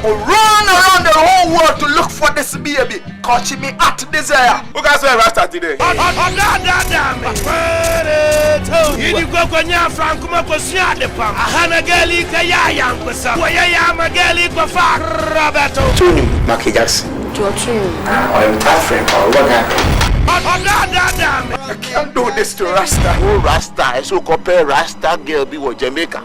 Run around the whole world to look for this baby. Catch me at desire. Who got some rasta today? You go Konya Franco Makosia de Pam. Hana Gali Kaya Yankosa. Waya Magali Kofa Roberto. Maki Jackson. I'm tough friend. I can't do this to Rasta. Oh, Rasta. I so compare Rasta girl be with Jamaica.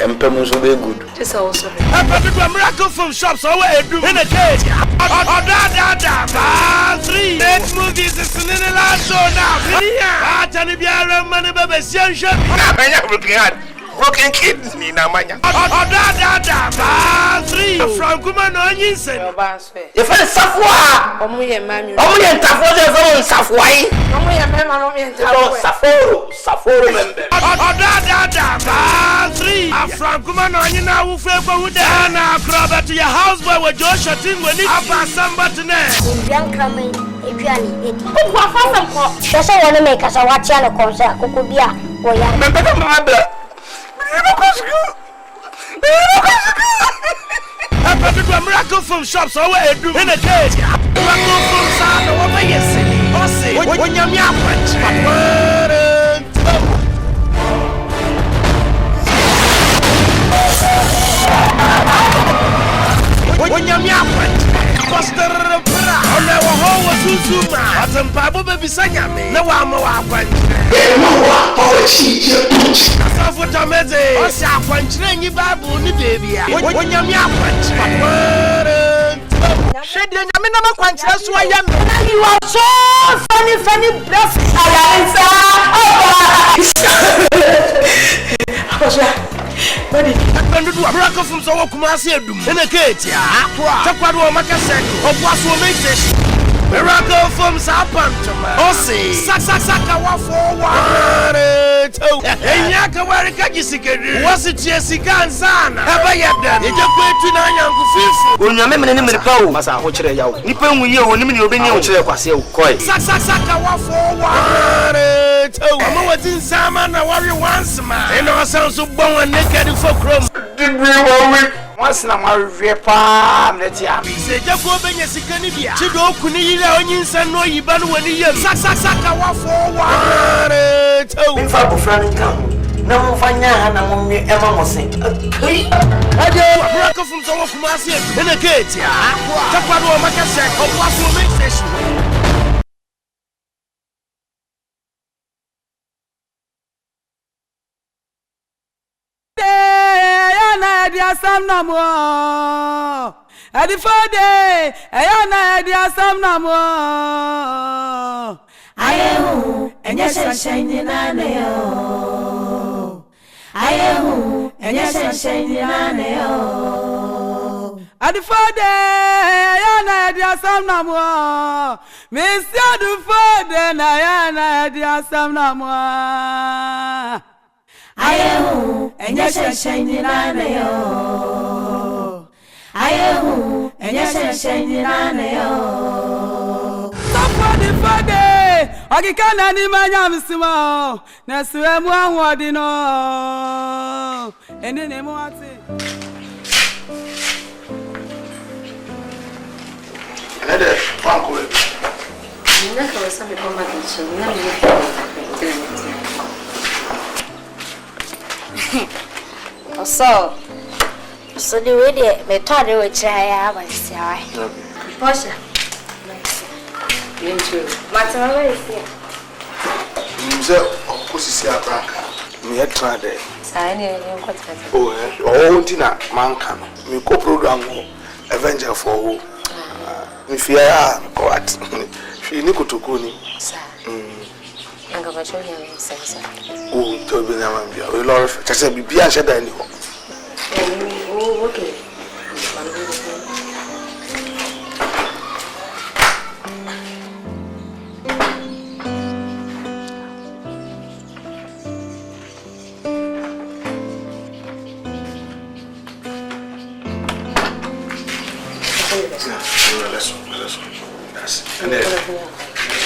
Empemuso be good. This also. A miracle from shops away in a cage. 3 8 movies is in the last show now. Yeah. Tani biara money baby sensation. Broken kids ni na manya. 3 from Kuma no Yinsen. You feel Safwa? Omuye mami. Omuye Tafo je fo Safwai. Omuye mema no me Saforo. Saforo member. 3 from Kuma no Yina wu fe kwa wuda na akroba to your house boy with Joshua Tingwe ni aba samba tene. Bianca me eduani edi. Ko afa ko. Shese wona me kasa watia no konsa kokobia wo ya. Member ma bla. A miracle from shops away in a cage. Miracle from Santa over yesterday. When you're Buster PRAH on our home was Zuma. As a Babu baby Sanyame. No one more. What I'm at a Babu, baby. When you're Shed the Yamina Quanch, that's why you are so funny, blessed. I do a miracle from so Kumasi in a cage. Takwado Macasek, or Passo Mates. Miracle from Sapantama. Ossi, Saka forward. And Yaka Warikaki, was it Jessica and Sana? Have I yet done? You just wait to Nyan When your memory name is Paul, Massa Hochre, Nippon, we know when you obey your chair, quite. Saka forward. I'm always in Sama, I worry once, man. And I sound so born and naked for chrome. Did we worry? Once in a palm, let's have. Say, just go bring a Sicanibia. Chido Kunila, onions, and no Iban when you have Saka forward. In fact, no fine, and I'm Emma was saying, I do a miracle from so Kumasi in a cage. Takwado Macasek, or Passo Mates. Some no more. ADEFOODE, ayana dia some no more. Ayehu, enya shine na yo. Ayehu, enya shine na yo. ADEFOODE, ayana dia some no more. Mr. ADEFOODE, ayana dia some no more. Ayehu, enya shine na yo. Ayehu, enya shine na yo. ADEFOODE, ogikana ni manya msimo, na suemu ahwodi no. Ene ne mo ati. Another fanko. Naka wasabe kwa maticho, na mimi. So the way they thought they were trying to say, Posha, Matama is here. Who's here? Me at Friday. Oh, Tina, Mankan. Me co program Avenger for who? Me fear what? She Nico to Kuni. I'm going to show you sense. Oh, Toby Namambia. We love just a BB and shed any. Oh, okay. Let's go. And then,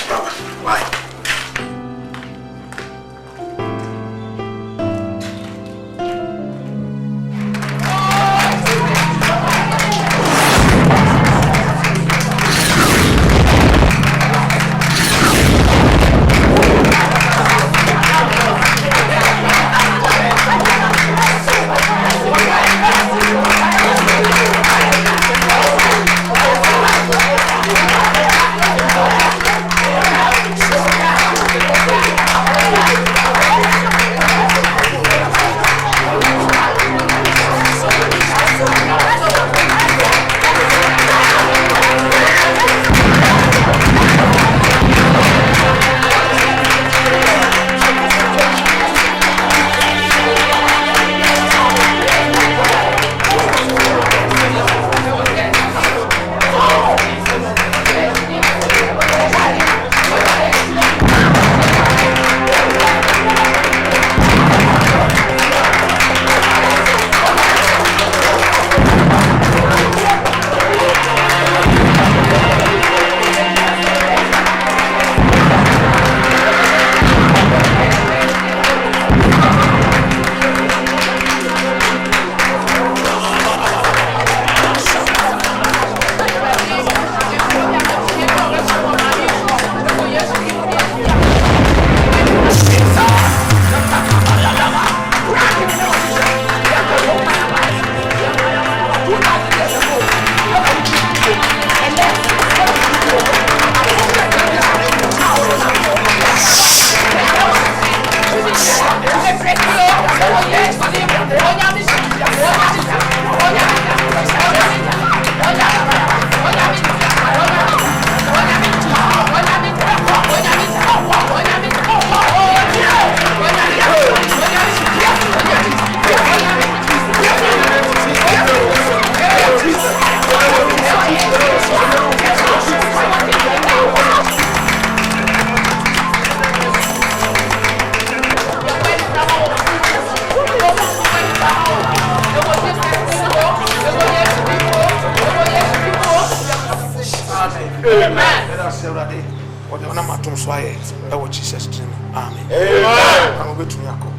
Baba, why? Amen. Let us say that day. What the one am to so aye. I will Jesus name. Amen. Amen. I'm going to Yako.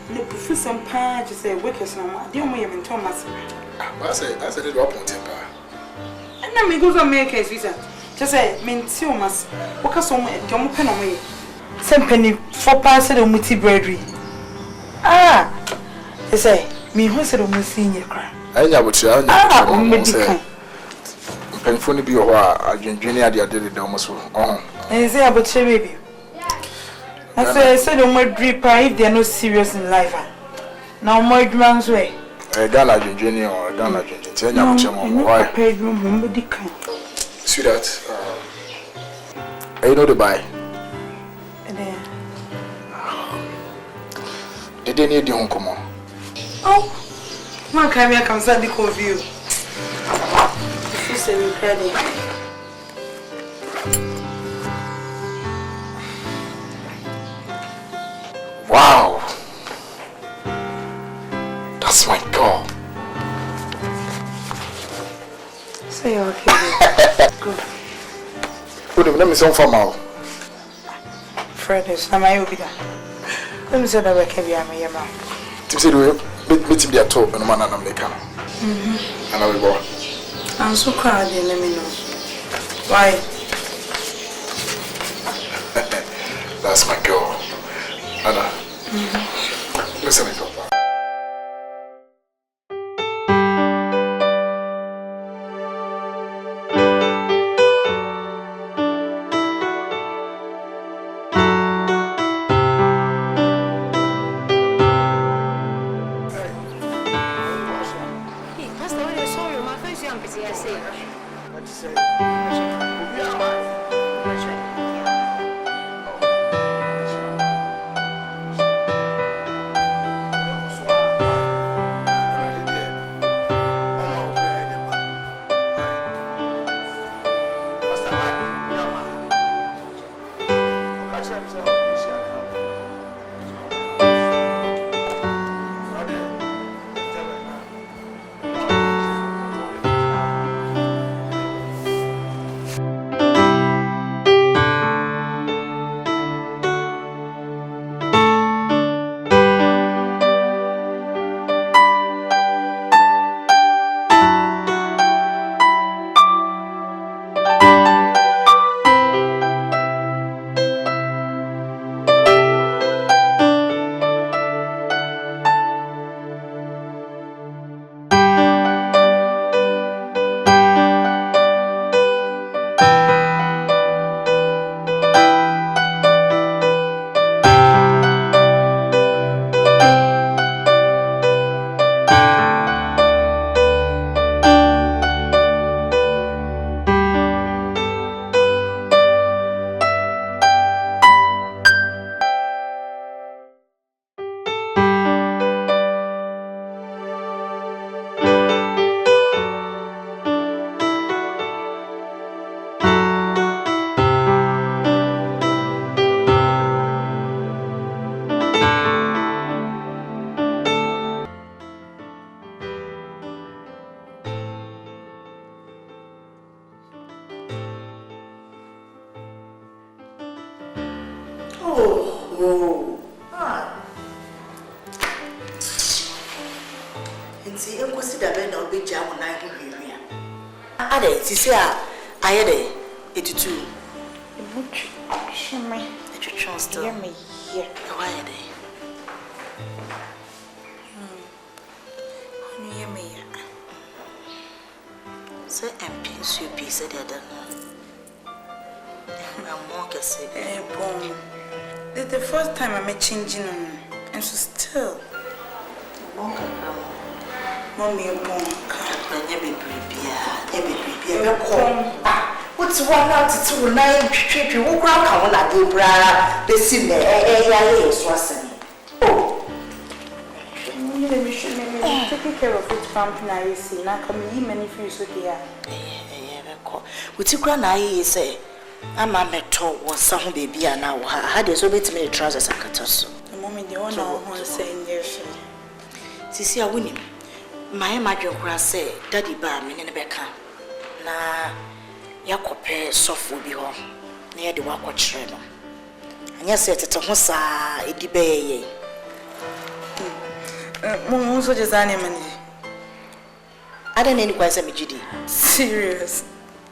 The professor Page say workers no more. The only even Thomas. I said it up on temper. And na me go so make case visa. Just say menti o mas. Woka so mo e mo pen o mo. Sem penny for pass the muti breadry. Ah. They say me who said o mo senior cry. Anya botia anya. Ah, medical. Penfoni bi ho a adwendwene ade ade de omo so. And say about baby. I said o mo drip if they are not serious in life. Now more demands way. Gala adwendwene o Gala adwendwene ti anya botia mo. Why? Bedroom medical. See that? You know the buy. They didn't need the home come on. Oh, man, come here, come start the view. If you say we ready. Wow, that's my God. Say you're okay. Good. Let me say for now. Fred, I'm my obida. Let me say that we can be a me, ma'am. Tim said we meet him there too, and man and make him. And I will go. I'm so proud. Let me know. Why? That's my girl, Anna. Listen to me. It's the first time I'm changing on, and so still. Mommy, what's one out to 9 trip? You walk around, come on, I do, PRAH. They see me, oh, taking care of it, pumping. I see now coming many fees with the Would you grant I say? I'm a metal was some baby and now had so bit me trousers and cutters. The moment the owner who is saying yes. See, I win him. my madre say, Daddy Bar, me in the back. Na Yakope soft will be home near the walk watch. And yes, it's a hosa, a debay. Monso design money. I don't any question, Mijidi. Serious.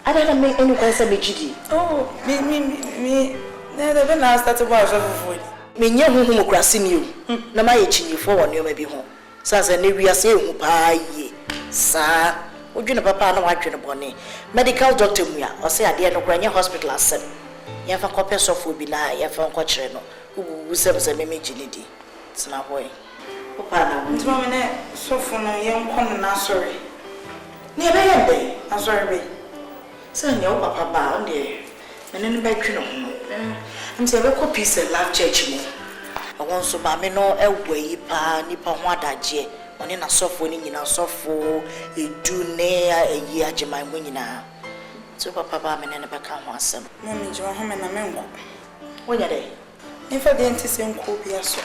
I don't make any question, Mijidi. Oh, me, never been asked that about food. Me near whom crossing you. No, my itching you for one, you may be home. Says a new say who pie ye. Sir, would you know papa no watch in bonnet? Medical doctor, or say I dare no grand hospital as said. You have a copy of food be lie, you have a quatrino who serves a mimic. It's not way. Papa, it's one so for no young common, sorry. Never end day, I'm sorry. So, no papa bound there, and in the bedroom. I'm saying, a piece of love church. I want so mammy no away, pa, nipper, what I jeer, on in a soft winning in a soft for a do near a year, Jemai winning now. So, papa, and never come once. Mammy, John, him and a man. When are they? If I didn't see him, could be a so.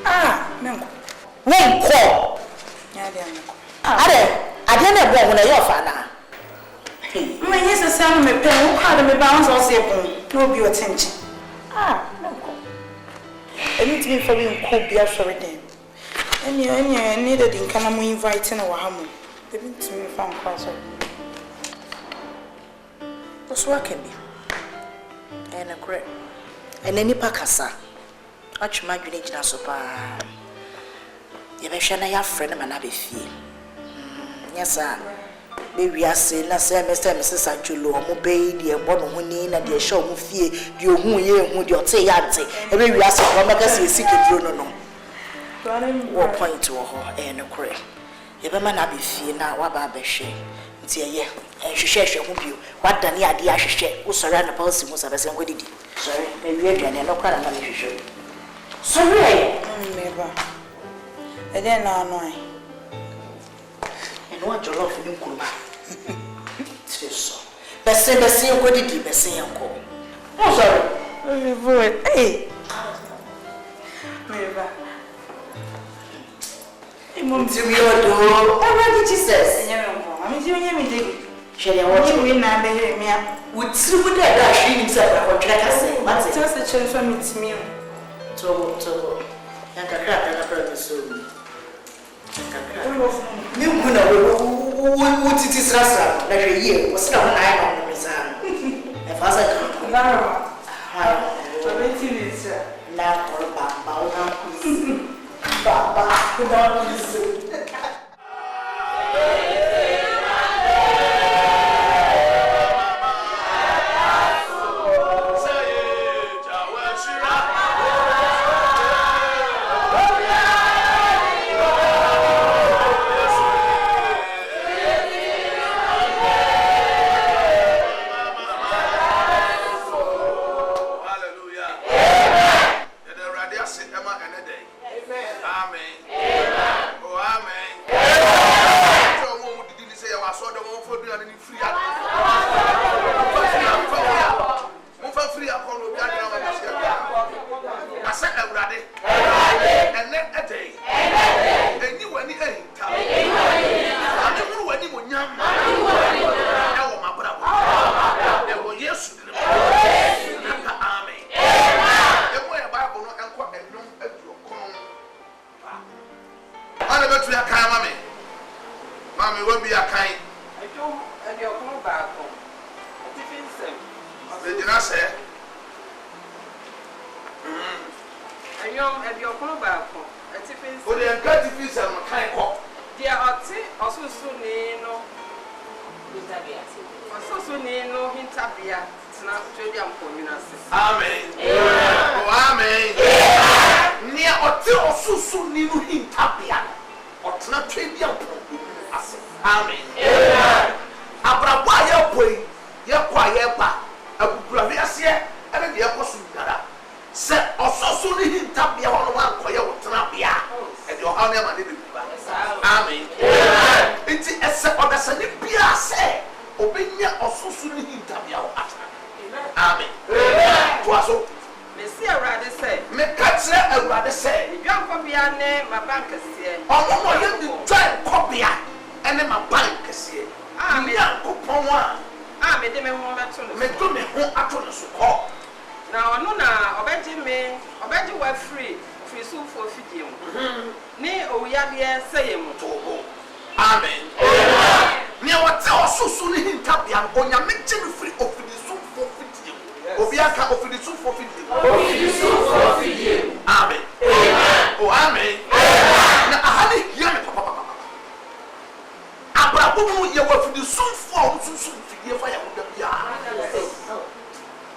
Ah, no. One call. I didn't know when I offer now. My yes, a son may pay who had me bounce or say, no be attention. Ah, no. I need to be for him, could be after them. And you needed in Kanamu inviting our home. They been to me from Cross. What's working me? And a great. And any pacasa. Watch my village now so far. You may share your friend and I be fee. Yes, sir. Baby, I say, let's say, Mr. and Mrs. Anjulo, obey the one winning and the show of fear, you who you would your say, and maybe I say, one because you seek it, no. What point to her and a cray. If a man I be fear now, what about the shame? Dear, and she shares your you. What done the idea she shared, who surround the policy was of a single did. Sorry, maybe again, no crime money show. Sorry, never. And then I know. And what your love for you, Kuma? So, but say the same what did you say, uncle? Oh, sorry. Hey, never. It won't do your door. What did you say? I'm doing me. Shall I watch you in and behave me up? Would see what that she himself or track us. What's just a chance for me to me? To and a crap and a brother soon. You could know what it is, Rasa, like a year was not an eye on the sun. If I said, now for Baba, Baba, listen. My bank is here. Oh, you try copy. me ho beto no. Me to me ho ato no so ko. Na ono na obeji wa free so for fidie mu. Ni oya de seye mu to ho. Amen. Me what osusu ni hintabia onya me gye me free ofidi so for fidie mu. Obi aka ofidi so for fidie mu. Ofidi so for fidie mu. Amen. Oh amen. Na ahani hia me papa. Abrabomu ye wa fidi so for so fidie fa ya mu da bia.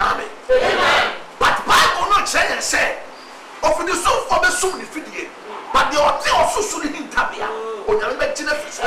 Amen. But Bible no change say of the soul for the soul fidie. But the hotel also soon in Tabia. On your beginner fish.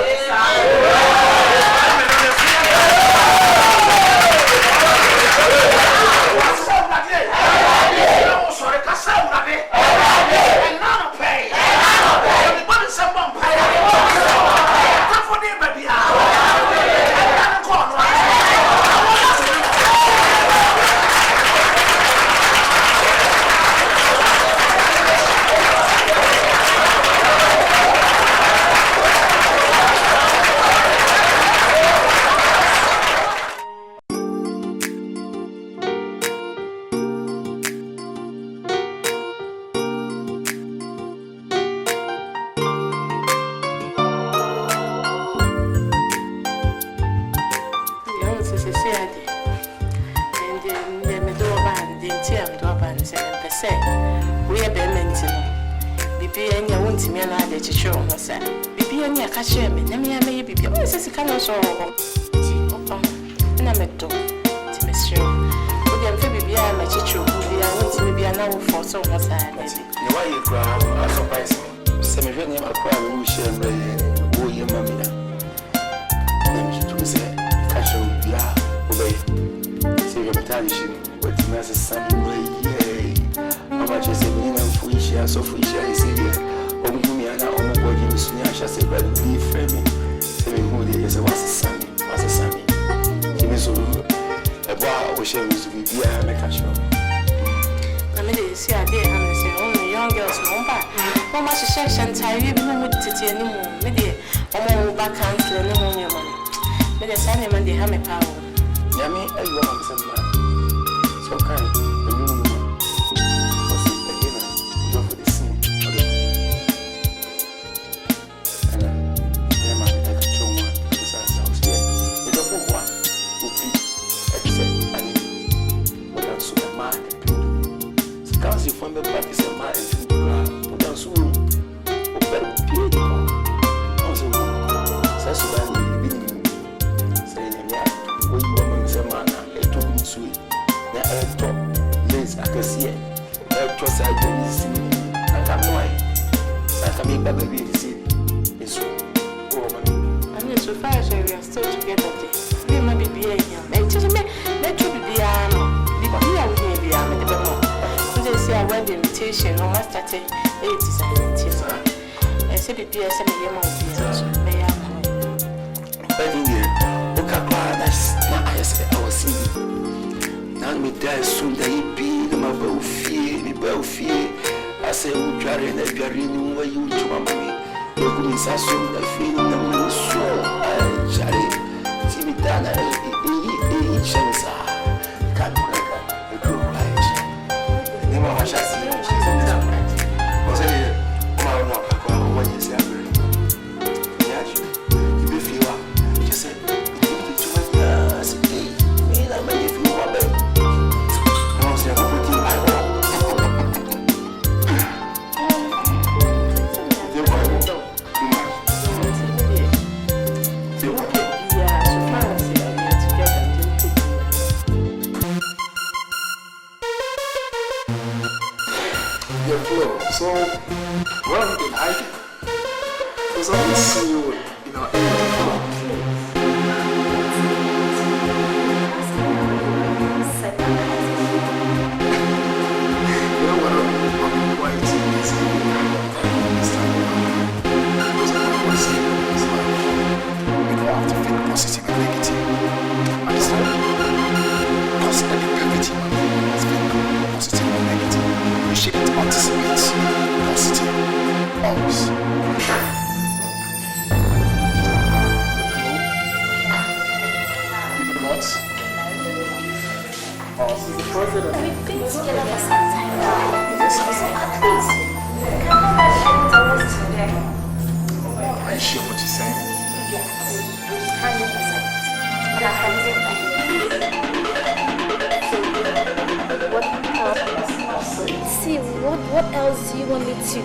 What else do you want me to?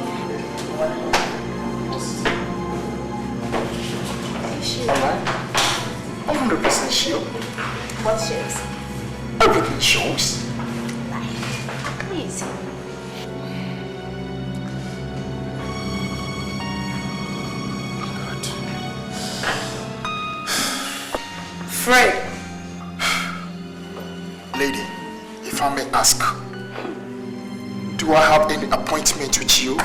Am I? 100% sure. What shows? Everything shows. Please. Fred. Lady, if I may ask, do I have any appointment with you?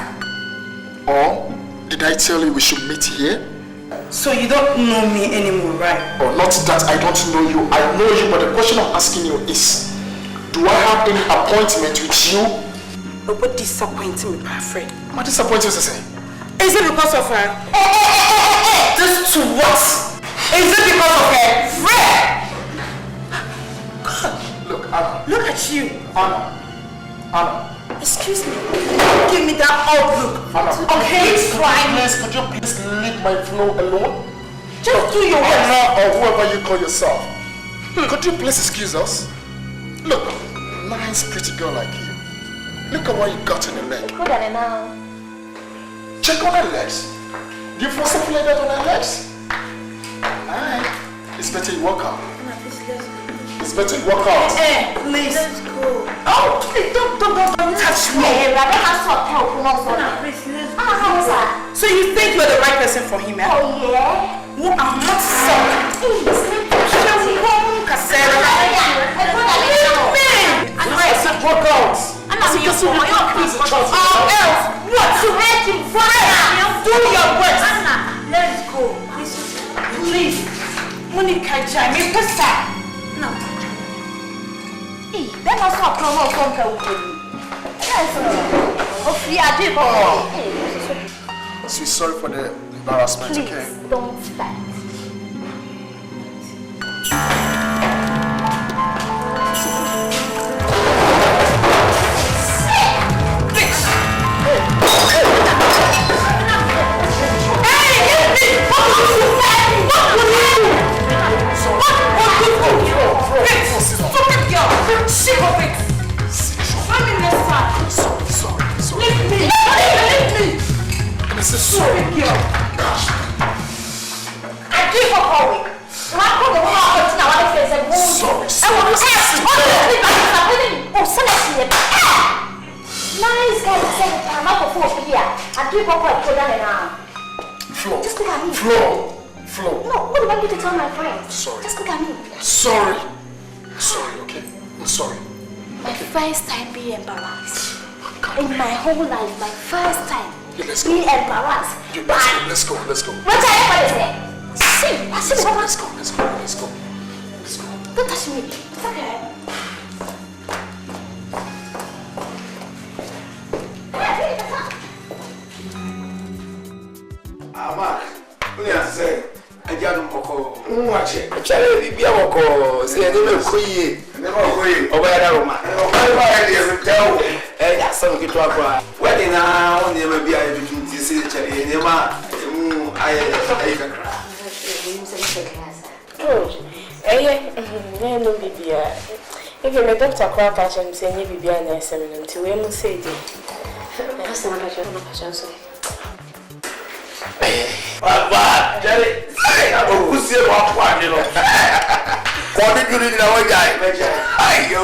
Or did I tell you we should meet here? So you don't know me anymore, right? Or not that I don't know you, I know you, but the question I'm asking you is, do I have any appointment with you? But what disappointing me, Fred? What disappointing is this? Is it because of her? This to what? Is it because of her? Fred! God. Look, Anna. Look at you. Anna. Excuse me. Give me that outlook. Anna, okay, try me. Could you please leave my flow alone? Just do your work. Anna, or whoever you call yourself. Could you please excuse us? Look, nice pretty girl like you. Look at what you got in the leg. Good at it now. Check on her legs. Do you feel something like that on her legs? Alright. It's better you walk out. It's better you walk out. Please. Let's go. Oh, please, don't touch me. So you think you're the right person for him, eh? Oh, yeah? Well, I'm not sorry. Leave me. I said walk out. Or else, what? Do your worst. Let's go. Please. Monica, Jamie, what's that? No. That was not promo from the So sorry for the embarrassment, Please, okay? don't start. Flo. No, what do I need to tell my friends? Sorry. Just look at me. Sorry, okay? I'm sorry. My first time being embarrassed. In my whole life, my first time being embarrassed. Let's go. What are you saying? See, I see the Let's go. Don't touch me. It's okay. Mark, what you say? AGYAPONG. Watch it. Charlie, be a walk. Say, never quit. Never wait. Over there, Roma. That's something to acquire. Wedding now, never be able to see each other. Never. I Oh, no, Bibia. If you're a doctor, crack at him, say, you be an SMN until we must say it. That's not a question. Jerry, I will see about one, you know. What did you need our guy? I go.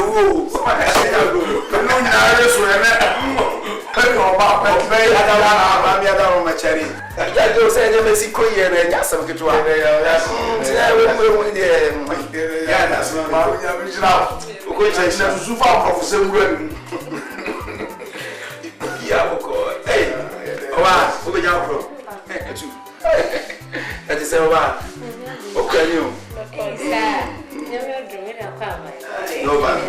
That is a one. Okay, you. No bad.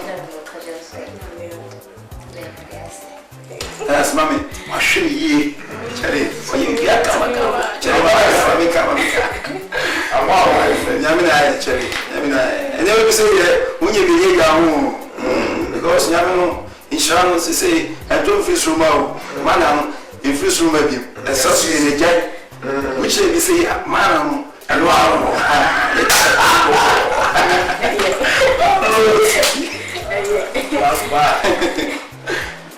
That's mommy. I should ye. Cherry, for you, get come. Cherry, come. I'm all right. Yamina, Cherry. Yamina. And never be say, when you be here, because Yamino insurance say, I don't feel so well. Madam, in first room, maybe, associated in a jet. Which they say, madam, and wow. That's bad.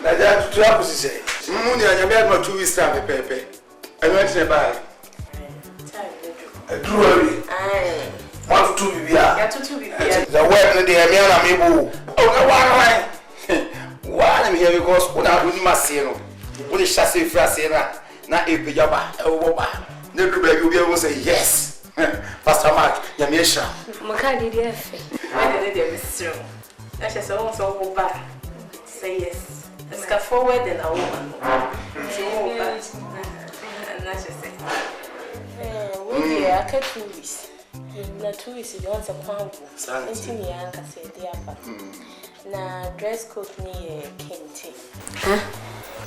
That's so I say, Mooney and your man 2 weeks time, Pepe. I went to buy. Truly, 1 to 2 be here. The word in the Amiana Mibu. Oh, why I'm here because when I do my seal, when the chassis frasena, not a pijama, a woman. Never you be able to say yes. Pastor Mark, Yamisha. Macadi, I did it, Mr. That's just also back. Say yes. Let's go forward and a woman. And that's just it. I can't do this. Na 2 weeks you want a pound. Something young, I said, dear. Na dress code near Kente. Huh?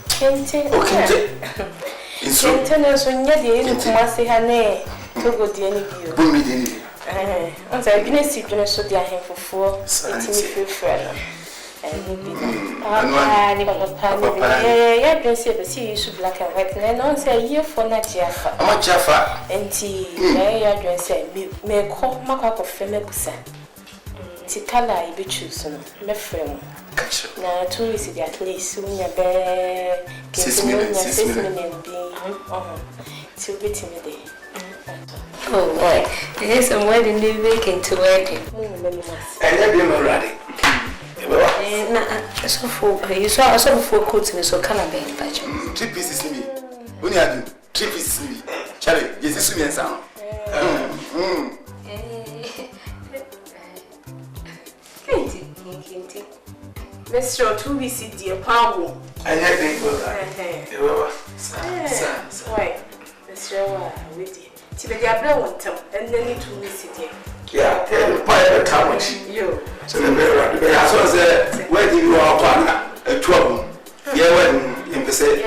Kente? Oh, Kente. Kente, no, so near the end of my say her name. To go to any view. Boom, I'm sorry, I'm going to see you so they are here for 4. It's me feel friend. Yeah, don't see you should black and white. And I don't say you for not Jaffa. I'm a Jaffa. And tea, I don't say, may call my cup of Femebusa. Tikala, I be choosing, my friend. Now, 2 weeks at least, soon your bear, 6 minutes being till waiting a day. Oh, boy, there's some wedding day making to wedding. And then you're ready. So for you saw some 4 coats in so can I be in touch? 3 pieces in me. When you have 3 pieces in me. Charlie, yes, it's me and sound. Mr. 2 weeks, dear Power. I had been for that. Why, Mr. With you. To the Diablo one time, and then you 2 weeks, dear. Yeah, the pie time. So the very as where do you are partner? 12. Yeah, when in the say,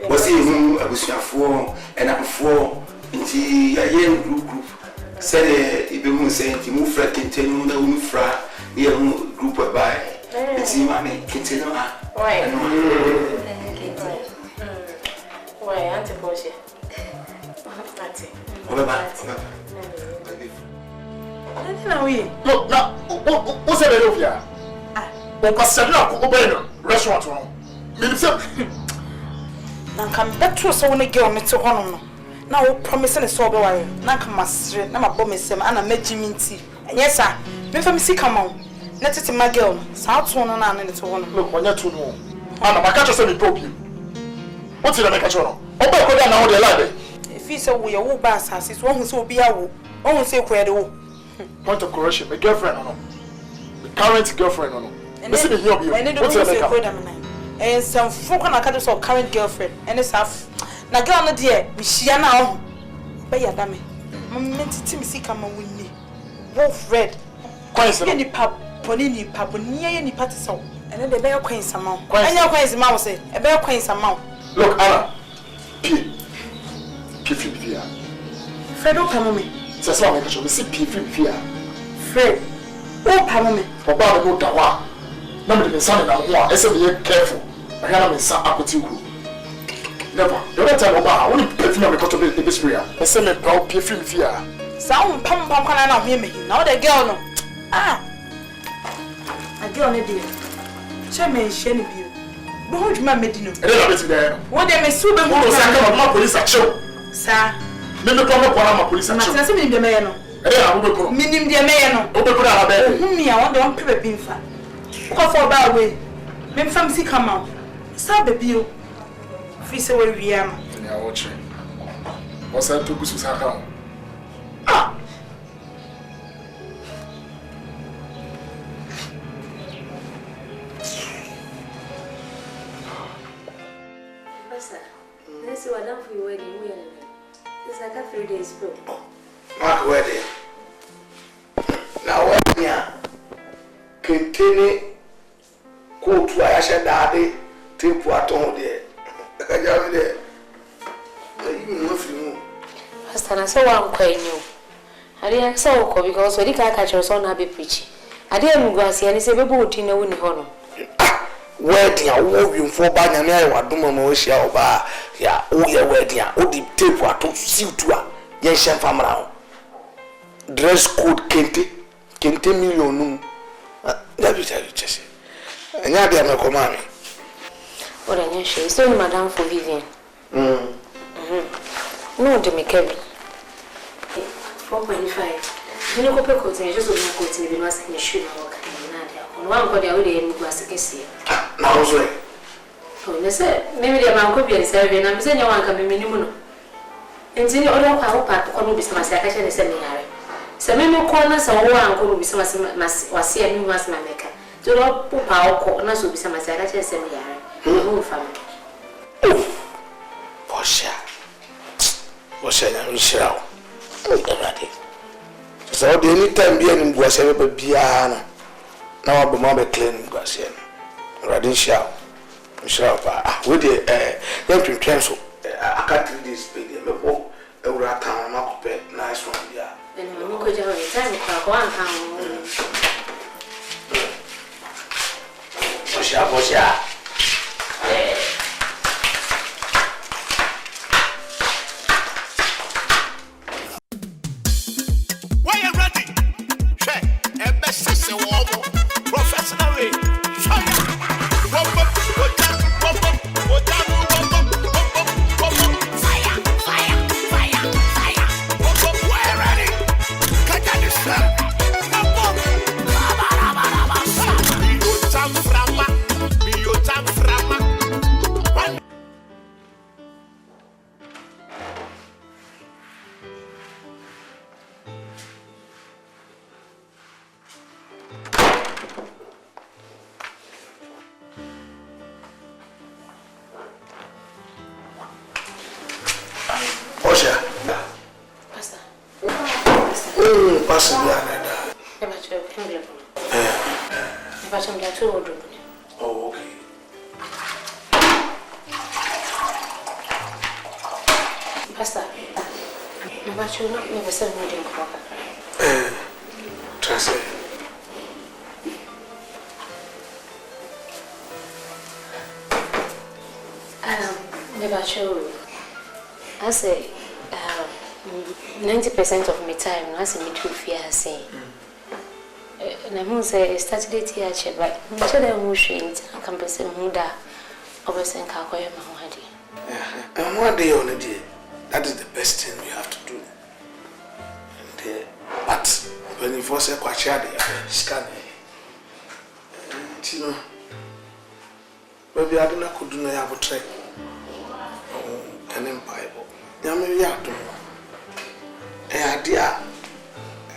was he whom I was for and I'm for into a young group. Said it be saying to move fret continue the woman fra near group by. And see, mammy, continue. Why, Auntie Portia? Look, now, what's that over here? Because I'm not going to restaurant. Now come back to us when I go to one. Now, promising a sober wire. Now come my straight, now my bomb is some and I met Jimmy tea. And yes, sir, if I'm sick, come on. Let it in my girl. South one and it's one. Look, when you're too long. Anna, my catcher said he broke you. What's it, I make a channel? Oh, but go down now, they're live. If he's a way, a bass has his one who's will be a woo. One will say, where the point of correction, my girlfriend or no? The current girlfriend or no? And listen to you. And then and some folk on a cat of current girlfriend. And it's half. Now, girl, no dear, we share now. By your dummy. Momentum see come on with me. Wolf red. Quite any pub, ponini pub, near any party song. And then the bear quaint some mouth. And your quaint mouse say, a bear quaint some mouth. Look, Anna. P. Fred, don't come on me. That's why I should see P. Fred, oh, come on me. For Baba, no dawa. Nobody can sound in a war. I said, be careful. I can't have some apathy. Never. The other time, I only pay me because of the history. I said, me proud P. Sound pum can I not hear me? Now the girl, no. Ah, a girl, no dear. Show me a shame of you. But who's my medino? I don't know there. What they may soon be more than my police action. Sir, let me come up on my police action. I'm in the man. Meaning the man. Open me, I want to unpay a pinfa. Go for a bad way. Men fancy come out. Stop the bill. Fish away, we am. And you're watching. What's that to go to Saka? Ah! This is what I'm for your wedding. It's like a 3 days ago. Mark wedding. Now, what ya? Continue. Go to Asha Daddy. Take what on there. I got there. You know, if you Pastor, I saw one quite new. I didn't saw because when you can't catch us on a bit preachy. I didn't go see any say, baby, in a winning honor. Wedding, I won't be for Banyam, I do my share over. Yeah, oh, your wedding, oh, the tape what to see to a yes, and from around. Dress code Kente million. That is how you just say. And now they are not commanding. What are you saying? So, Madame for Vivian. No, de me carry 4.5. You know, Copper coats and just one coat in the mask and the shoe and walk in the one body away and was a kiss. Now, sorry. Oh, they said, maybe the man could be a serving. I'm saying you want to come in. And then other part of the business, I can send me. So, many corners or one could be some was here, you must make her. Do not put our corners will be some as I can send me. Oh, family. What's your Michelle? So, the only time being was ever piano. Now, I'm a cleaning Guasian. Radishal. Michelle, with the young cancel. I can't read this baby. A rat and a pet. Nice one, yeah. And I'm going to have a time for 1 pound. What's ya? Oh, okay. Pastor, but you not never said we didn't walk. Translate. Never sure. I say 90% of my time, I say me too fear saying. And I'm say started here, but I'm sure they're wishing I can be saying Muda over St. Kakoya Mahadi. And 1 day on a day, that is the best thing we have to do. And but when you force a quachadi, scan it. You know, maybe I don't could do no have a track. An empire. Yammy Yato. A idea.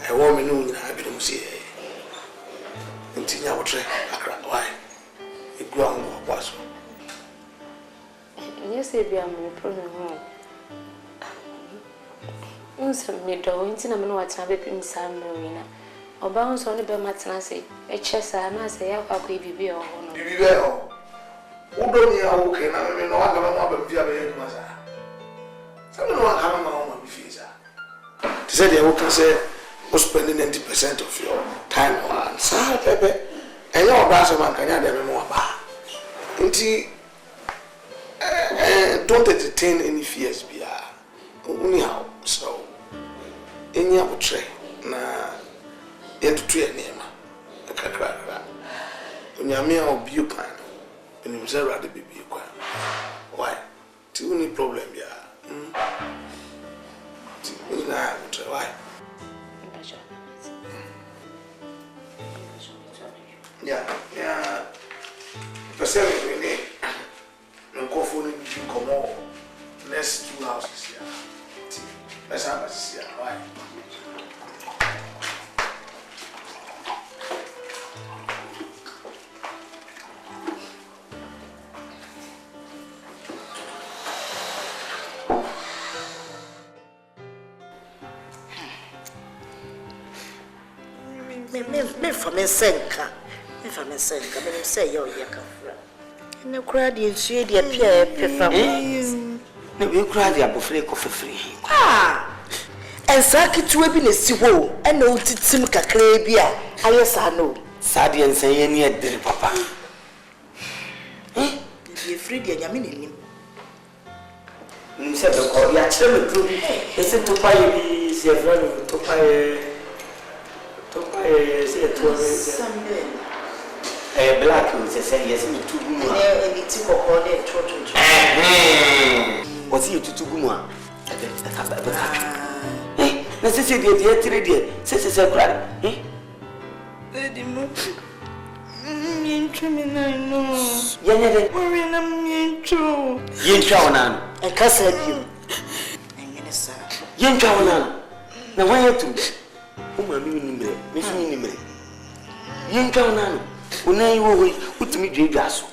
A woman who I didn't see. Continue our trek. Why? It ground was. Yes, if you are my problem home. Some middle, into a man what's a bit in San Marina. Or bounce on the Bermatana, a chess, and I say, I'll be or who don't hear who can I mean, no one can be a mother. Some of them come home with visa. They said they can say, who's spending 90% of your time on Sir Pepe, and your brother man can have more about. Don't entertain any fears, anyhow. So, in your tray, na yet to train him. A cacra. When you're mere of Buchan, when you say rather be Buchan. Why? The only problem, why? Yeah. For 7 minutes, I'm going to come on next 2 houses here. Let's have a see. Why? Me for me senka. Me for me senka. Me say yo yakafra. Ne kura di nsuye di apia pefa. Ne we kura di abofre ko fefre. Ensa kitu bi na si ho. E na otitim kakra bi a aye sa no. Sadi ensan ye ni edere papa. Di free di anyame na nim. Nse be ko ya kire me pro. Ese to pa ye bi se fra to pa ye say to Black say yes me too gumu. Ni ti kokko dey tro. What you to gumu? Na say dey 3 dey. Say cry. Daddy mo. Yentwe me na no. Yenye de. Ori na yentwe. Yentwe ona. E kasa bi. Engene sa. Yentwe ona. Na wan yetu. O ma mi nimre. Me fi nimre. Yentwe ona no. Una yi wo utumi dwedwa so.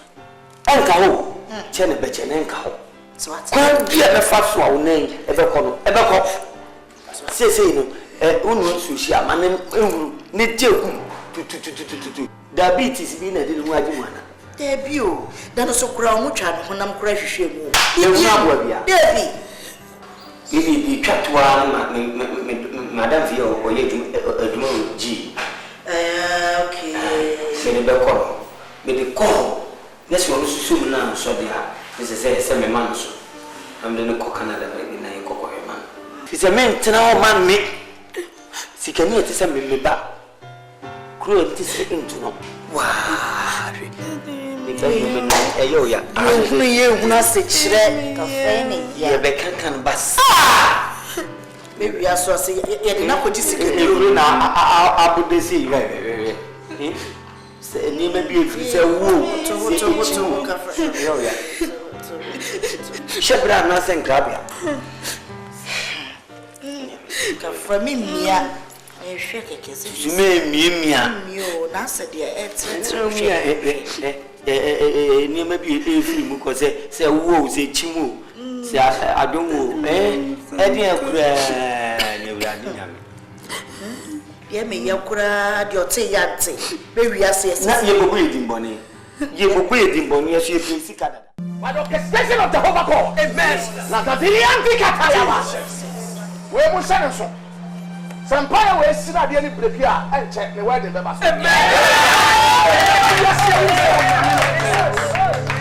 Enka ho. Che ne beche ne enka ho. So what? Kwa bia be fa so a una yi e be ko no. E be ko. Sei no. Unu sushi amane ehuru ne teku. Tu. Diabetes bi na de mu agi mu ana. Debi o. Da no so kura omu twa no honam kura hwehwe mu. E mu abo bia. Debi. Ibi twatwa madam fi o ye aduma ji. Okay. Me be ko. Me de ko. Nesi wo susu mu na so dia. Se me man so. Am de ko Canada me na ko ko man. Fi se men tena o man me. Sikani eti se me ba. Kuro eti se into no. Wow. Yo ya. Ye huna se chire kafe ne ya. Ye be kankan bas. Maybe I saw say ye de na ko jisi ke Kuro na abude si se ni me bi efi se wo. To kafe. Yo ya. Shebra na senkrabia. Kafe mi mia. Ehwe keke se. Jume mia. Mio na se de ni me bi efi mu ko se wo se chimu. Se adonwo e de akura ne wurade nyame. Ye me yakura de ote yate. Be wi ase ese. Na ye bobo edimboni. Ye bobo edimboni ye so e pin sika dada. By the orchestration of Jehovah God. Amen. Na dadiri antika tayawa. We mu sene so. Sampaya we sira de ni prepare enche ne we de beba so. Amen.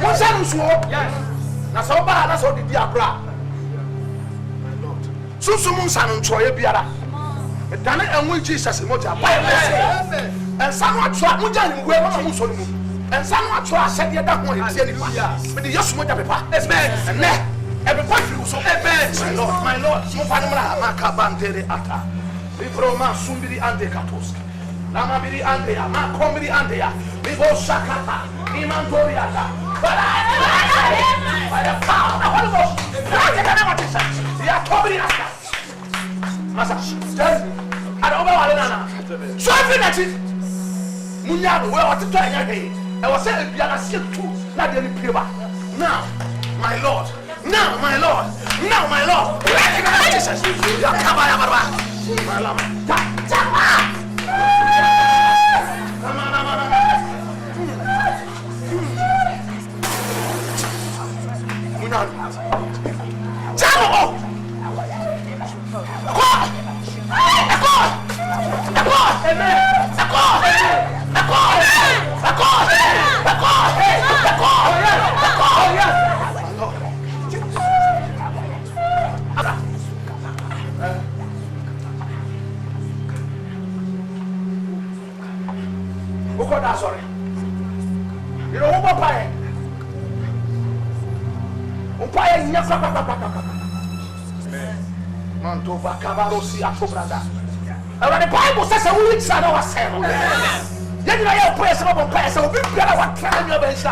Mu sene so. Yes. Na so ba na so di akra. My Lord. Susumu sanu nchoye biara. Dane enwe Jesus moja. Amen. Ensanu atwa mu jani ngwe ma mu so ni mu. Ensanu atwa asede da ho etie ni pa. Me de Yesu moja pepa. Amen. Ne. Everybody feel so. Amen. My Lord. Mo fa ni mra maka bandere ata. Bibroma sumbiri ande katoska. Lama biri ande ya, ma kombiri ande ya. Bibo shakata. Imandoria da. By the power of the Holy Ghost. Right in the name of Jesus. We are covering us. Masa. Tell me. I don't know what nana. So everything. Munyano we want to try again. I was saying we are seeing two. Not the priva. Now, my Lord. Now, my Lord. Now, my Lord. Right in the name of Jesus. We are covering our my love. Come sorry. You know what pay? Umpire nyaka man to vakabaro si akobrada. And the Bible says a week side of us. Then you are prayer some of prayer so be better what trying your bench.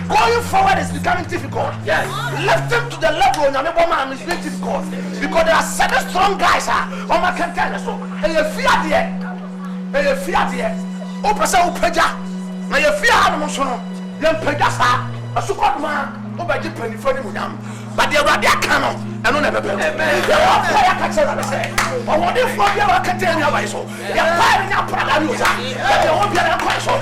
Going forward is becoming difficult. Yes. Lifting to the level on your man is very difficult because there are 7 strong guys on my container so and you fear there. O pesa o peja na ye fia hanom so no ye peja sa asukod ma o ba gipe ni fani munyam ba de awrade aka no eno na bebe amen ye wa fa ya ka chera be say o wodi fo bia wa ka tenya ba so ye pa ni aprada ni oza ye wo bia na kwa so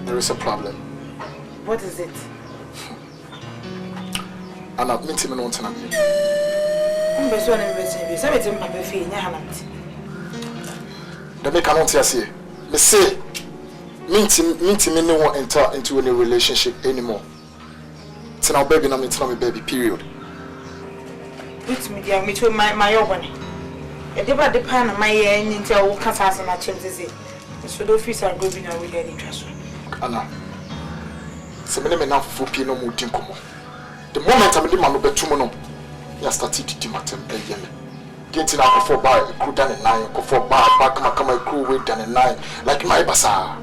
There is a problem. What is it? I'm not meeting me on tonight. The make cannot say. Me say, meeting me no one enter into any relationship anymore. It's now baby, now me baby. Period. Put me there, me to my organ. A deba de pan of my end until all Cassas and my chimps. So the office are going to be any interest. Anna, some men enough for Pino Mutincomo. The moment I'm in my number 2 months, I started to do my temper. Getting up for by crew done at 9, go for bar, back my crew with done at 9, like my bazaar.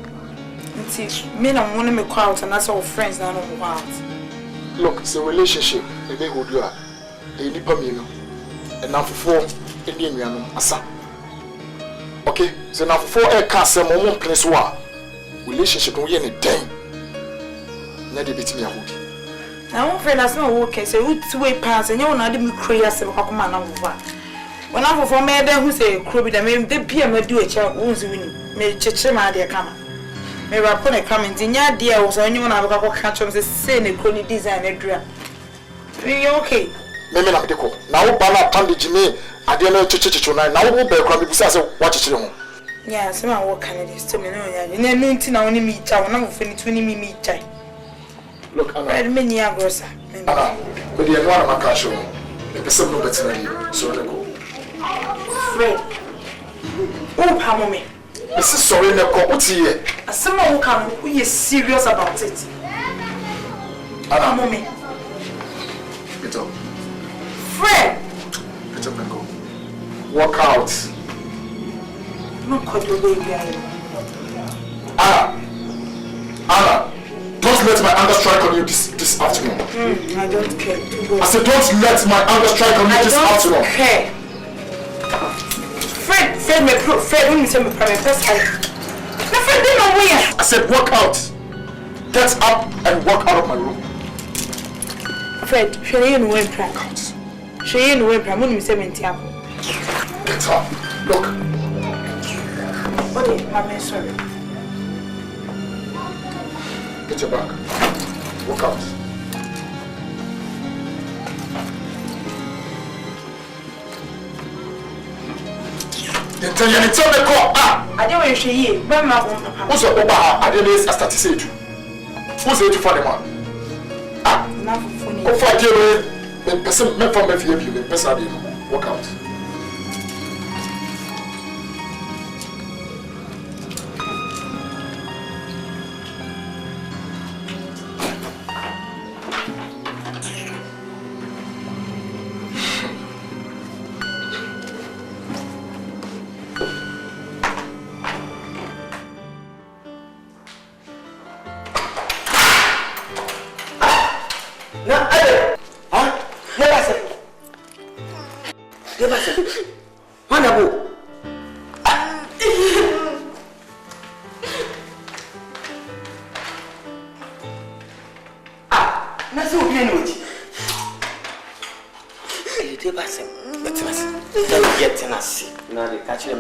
See, men and women make crowds, and that's all friends now on the look, it's a relationship, a big good girl, a nipamino, and now for 4 Indian Asa. Okay, so now for 4 air castle, my own place war. Relationship don't any day. Not a bit me a hoodie. Now, friend, that's not okay, so we 2 way pass, and you're not even crazy of a man over. When I'm for me, then who say, Crowby, the men, they be a do a child wounds winning, may chitch my dear come. Maybe I put a comment in your dear was anyone I've got catch of the same a crony design a dress. Be okay. Maybe not the call. Now, Bala Pandy Jimmy, I didn't know Chichi tonight. Now, we'll be a crummy besides watch it. Yeah, some of what can it is to me. And then nothing only meet child, and I'm finishing me meet child. Look, I'm ready many hours. But the one of my cash, the person no better than you, so let go. Fred, oh, how me. This is sorry, no, what's here? As someone who can, who is serious about it. Anna, mommy. Get up. Fred! Get up and go. Walk out. Not quite the way we are. Anna, don't let my anger strike on you this afternoon. I don't care. I said, don't let my anger strike on you this afternoon. I don't care. Fred, when you say me private person. No, Fred, they know where. I said, walk out. Get up and walk out of my room. Fred, she ain't no way PRAH. She ain't no way PRAH. When you say me Get up. Look. Okay, I'm sorry. Get your back. Walk out. Tell me call. I don't want to hear. But my own. Who's your Oba? I didn't start to say you. Who's it for the man? Enough for me. Go for the person, me from FFU, the person. Walk out.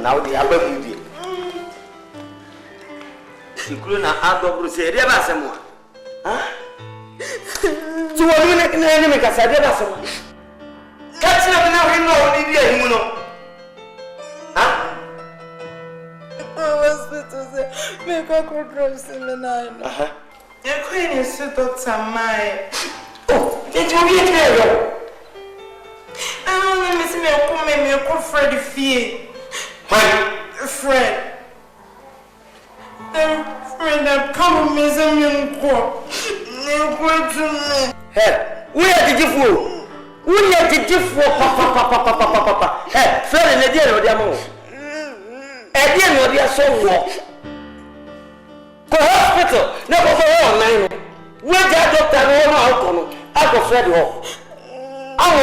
Now the ADOM you including ADOM say there was someone. So what you make na make us there was someone. Catch them now we know the day him no. Hospital say make a control seminar. You queen is Dr. Mai. Oh, it will be here. Let me see me come Freddy fee. Fred. Fred, that come with me, some young girl. Hey, where did you fool? Where did you fool? Papa. Hey, Fred, and the dear, no, dear, no. A dear, no, dear, so walk. Go hospital, never for all nine. Where that doctor, no, out, I go Fred walk. I'm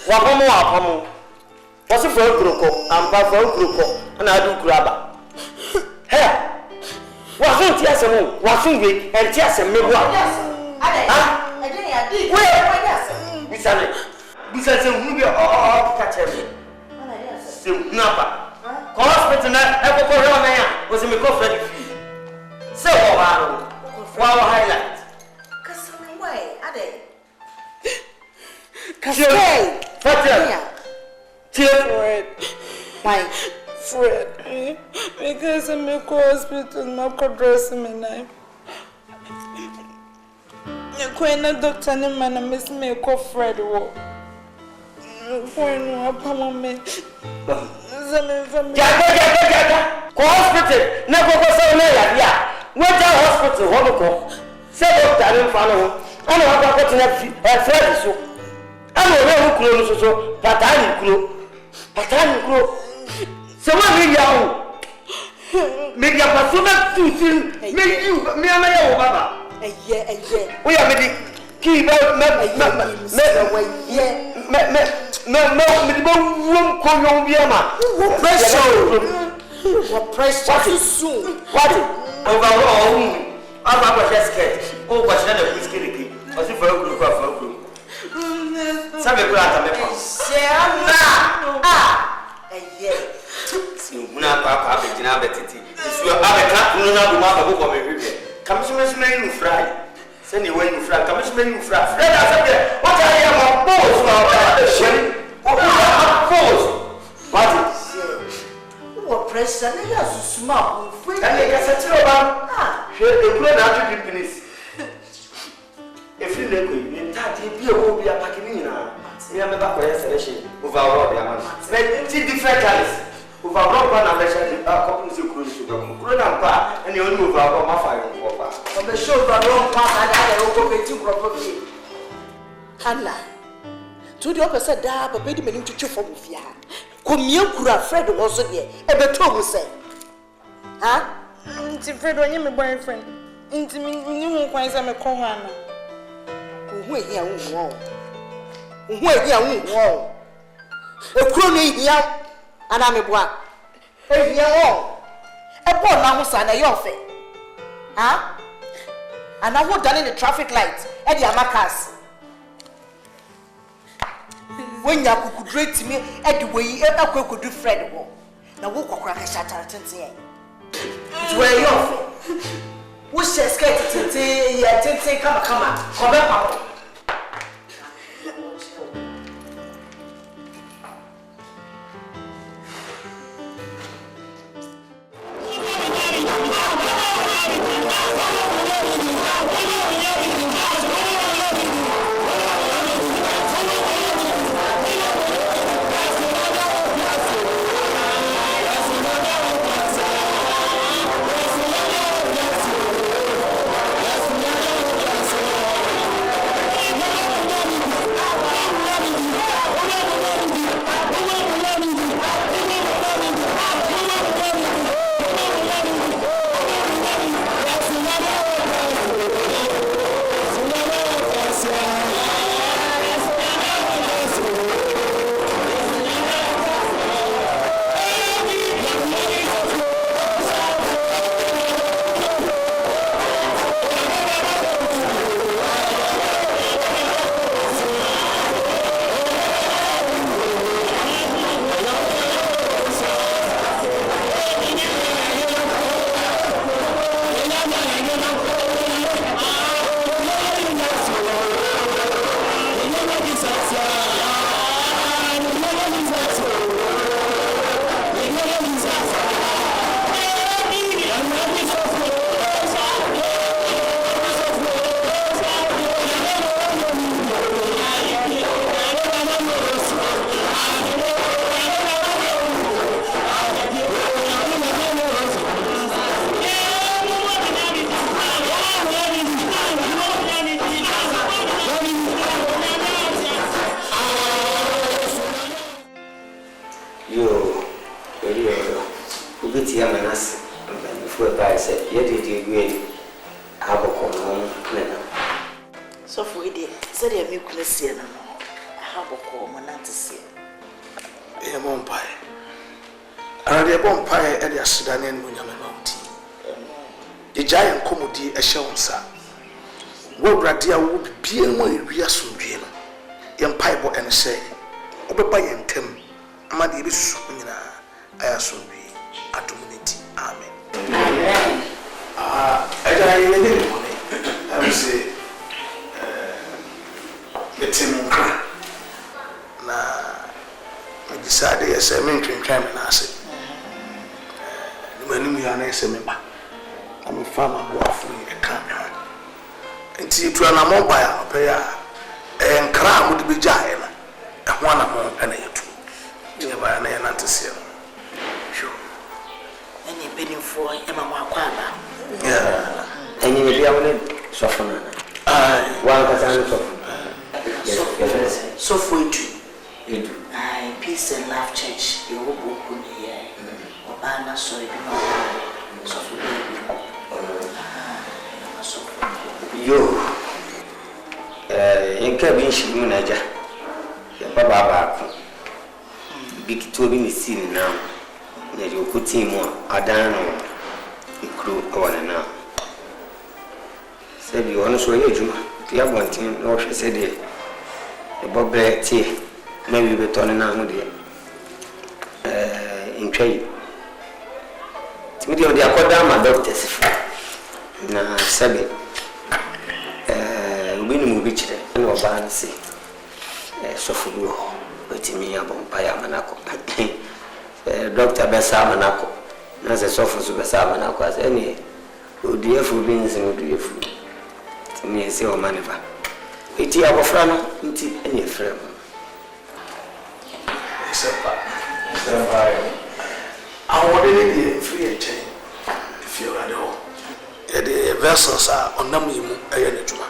Wapamo. What's a for Kroko? I'm back for Kroko, and I do grabber. Hey, wasn't Tiasamu, wasn't we, and Tiasam, maybe what? I did. Where? Besides, we are all catch him. Number. Hospital, I go around was a make of ready fee. So, wow, highlight. Cause way, are they? Cascade. Fred. Why? Fred. Because I'm in hospital, not dressing me now. You're going to doctor, and I miss me call Fred. Bueno, apamame. Jaga. Ko hospital na ko so na ya. What hospital ho ko. Se doctor in fa no. Ana wa ko tena Fred so. Ana o kuro no so patani kuro. Se wa mi ya o. Me ya pa so na tutin. Me ama ya o baba. Eye. O ya me di ki ba me ko yo bi ama. Pressure soon. What? Overall, I'm not a scared. Oh, but not a whiskey. I see for a group of a group. Some people are the Papa, Betty. You have a cat, you know, the mother of me. Commissioner, you fry. Send you when you fry. Commissioner, you fry. What I am a what? What pressure? I have small. And they get a trouble. The blood out to finish. If you look, you can't be a packing in. We have a back selection overall. But different colors. Overall, one of the couples who cruise to the and you only overall my fire. On the show, the wrong path, I will to properly. Anna, to the opposite, but baby, meaning to chew for Mufia. Come here, Fred was here. Ever told say, huh? Fred, when you're my boyfriend, into me, you won't I'm a Kohana. Wait here, won't. Wait here, won't. A crony here, and I'm a boy. Hey, you're a poor Namusan, a yofe. Huh? And I would done in the traffic lights at the Amakas. When you could rate me at the way you ever could do Fred. Now, walk crack a shatter at 10. It's where you're. We shall skate it. Come on. Dia will be a more sundry. Young Piper and say, Obey and Tim, Amadi Sunina, I assume be at community. Amen. I will say, the Tim Cra. Now, I decided as a mentoring time and I said, when we are nice, I'm a farmer who are free a camp. And see to an mobile pair and crown would be giant. One more and a two. You buy an ananticium. Sure. Any penny for Emma Quaba. Yeah. And you will be able to soften. One person soften. Yes, so for you. You do. I peace and love church. You will book on here. Obana, so you Yo, in cabin she manager. Your papa, big to be seen now. That you could see more. I don't know. You crew on now. Said you want to show you, Juma. You have one thing, no, she said it. A bob tea, maybe we're turning out in trade. Timothy, they are called down my doctors. Now, Sabi. We move each day, and no balance. So for you, waiting me up on Paya Manako. Doctor Bessa Manako, as a sofa Bessa Manako as any. Oh, dear food beans and dear food. To me, say, oh, manifa. It's your friend, it's any friend. I want to be free chain if you're at home. The vessels are on Namu, a Yanajuma.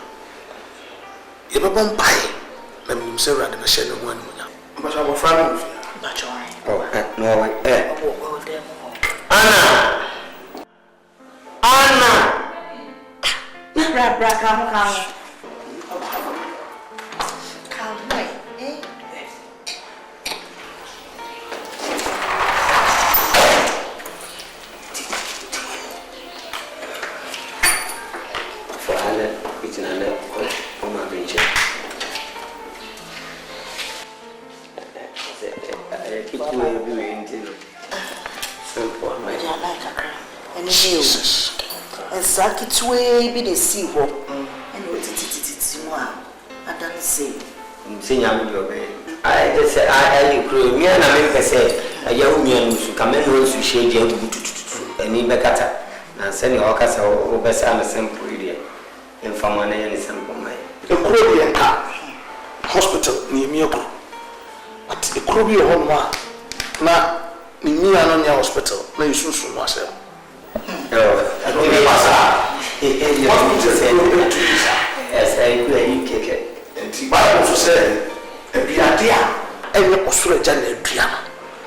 You know, Bombay, let me say, rather than share one. But our friend, oh, no, Anna! Anna! Jesus. And Saki way be the sea walk. And what it I don't say. Senior, I just said, I agree. Me and I say, a young man who come in wants to shade you to any better. And send your orchestra over some simple idiot. And for money and simple mind. The Korean hospital near Miyoko. But the Korean home now, near an hospital, no, you soon myself. Yes, I agree. And the Bible said, a Biadia, and your Australian and piano.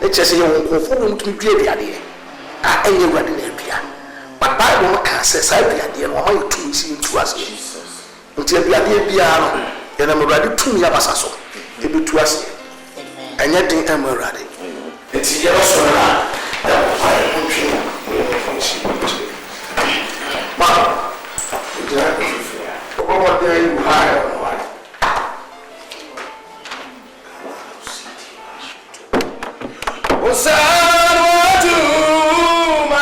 Let's just say you won't conform to be the idea. I ain't ready in piano. But Bible can say, I be idea, or my two seem to us. Until the idea piano, and I'm ready to me as so. It be to us. And yet, I'm ready. It's your son. Mom, what day you hire? What's up? Do my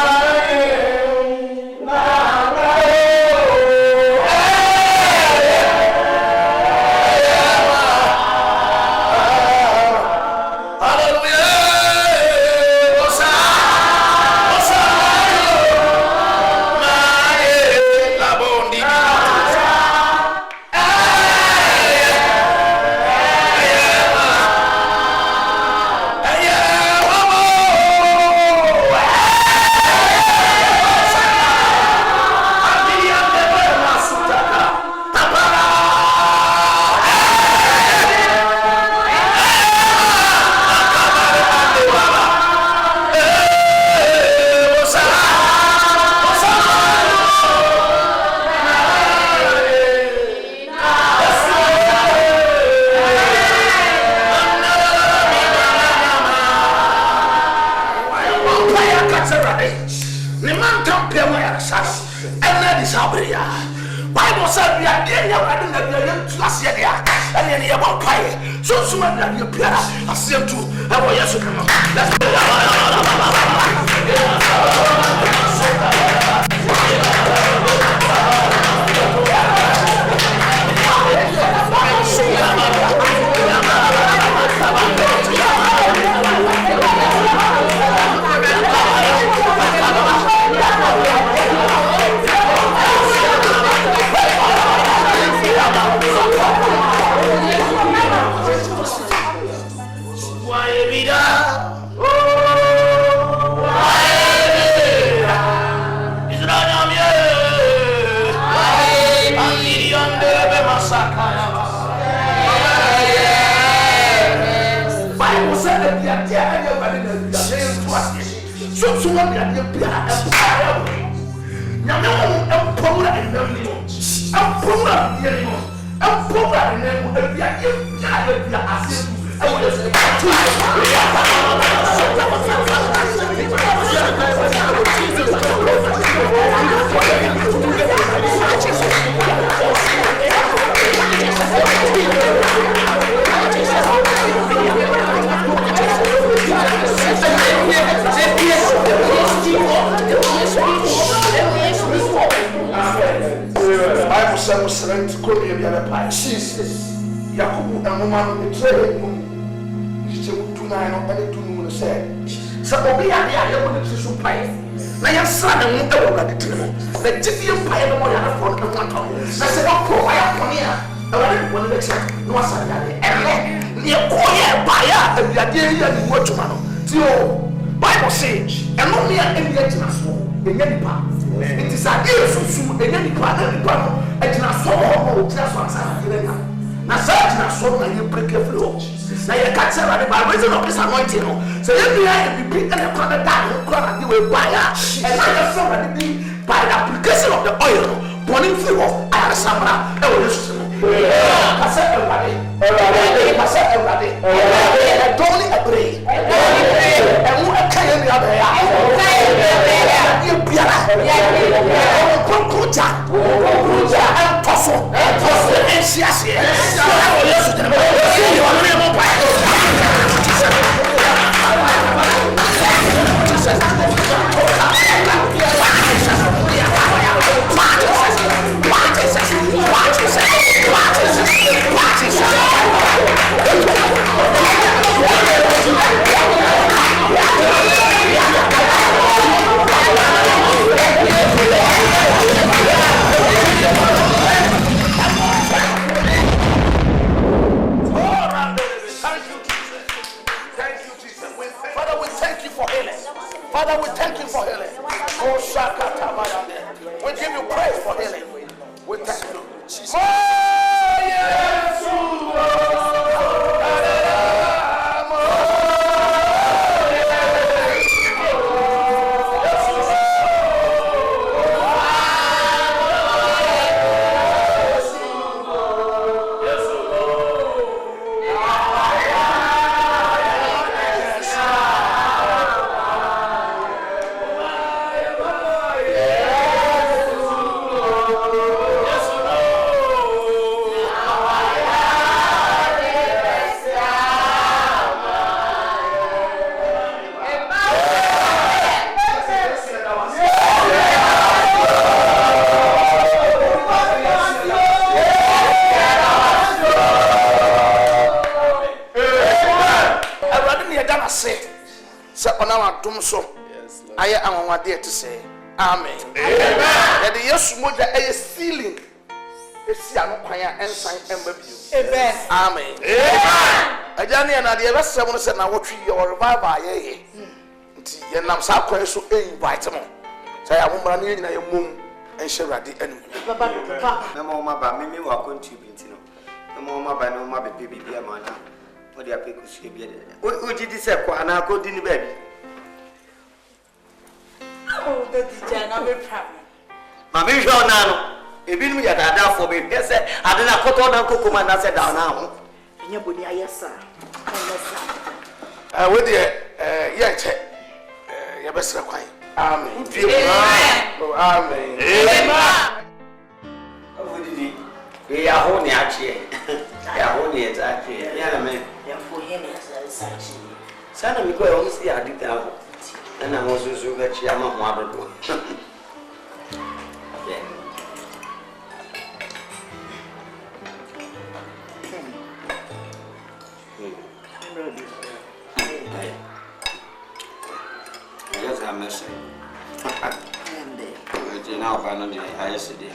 Bible said we are there, last year, and then you about pie. So soon as you appear, I see him too. I want you to come. Let's abiade ayɛ bade na abiade nto ase so so wa abiade bia empire nyame wo empomra enam ni empomra bia ni empomra enam abiade bia ase ɛwɔ yɛ sɛ Bible says strength could be a pie. Jesus. Yakubu and woman betrayed him. She said, "Do not know anything to say." So, we are here with the tissue pie. Now, your son and whatever got the table. The Tiffy pie no more than a phone. I said, "Oh, I am here." I want to say, "No, I said, and near Koya, Baya, and the idea you watch man. So, Bible says, and no mere Indians, in any part. It is a deal so soon, and any part of the panel, and I saw just one side. Now, such a soul and you break your flow. Now, you can't say that by reason of this anointing. So, if you have to be and a product that you will buy, and I have somebody by the application of the oil, burning fuel, I have some. I will listen. I said, everybody, I said, everybody, don't agree. And who are carrying the other? Father, we thank you for healing. Oh, we give you praise for healing. We thank you. Oh, yes. I am what there to say. Amen. Amen. That the yes moja a ceiling. It's a no choir and sign and review. Amen. Amen. Amen. A journey and the other 7 said, "Now what your revival, ye." Yanam Sakwa so invite them. Say, I won't run in a moon and share at the enemy. No more by me, you are contributing. No more by no more baby, dear man. What do you pick? What did you say? And I go in the baby. Oh, that is no problem. Mammy, you are now. If you are that for me, yes, I did not put on a cocoa and I said down now. And your body, yes, sir. With you, yet, your best require. Amen. Amen. Amen. We are only actually. We are only actually. Yeah, man. Yeah, for him, yes, actually. Son of me, go on, see, I did that. And I was so that she am not mother. Yes, I'm missing. I now by no highest day.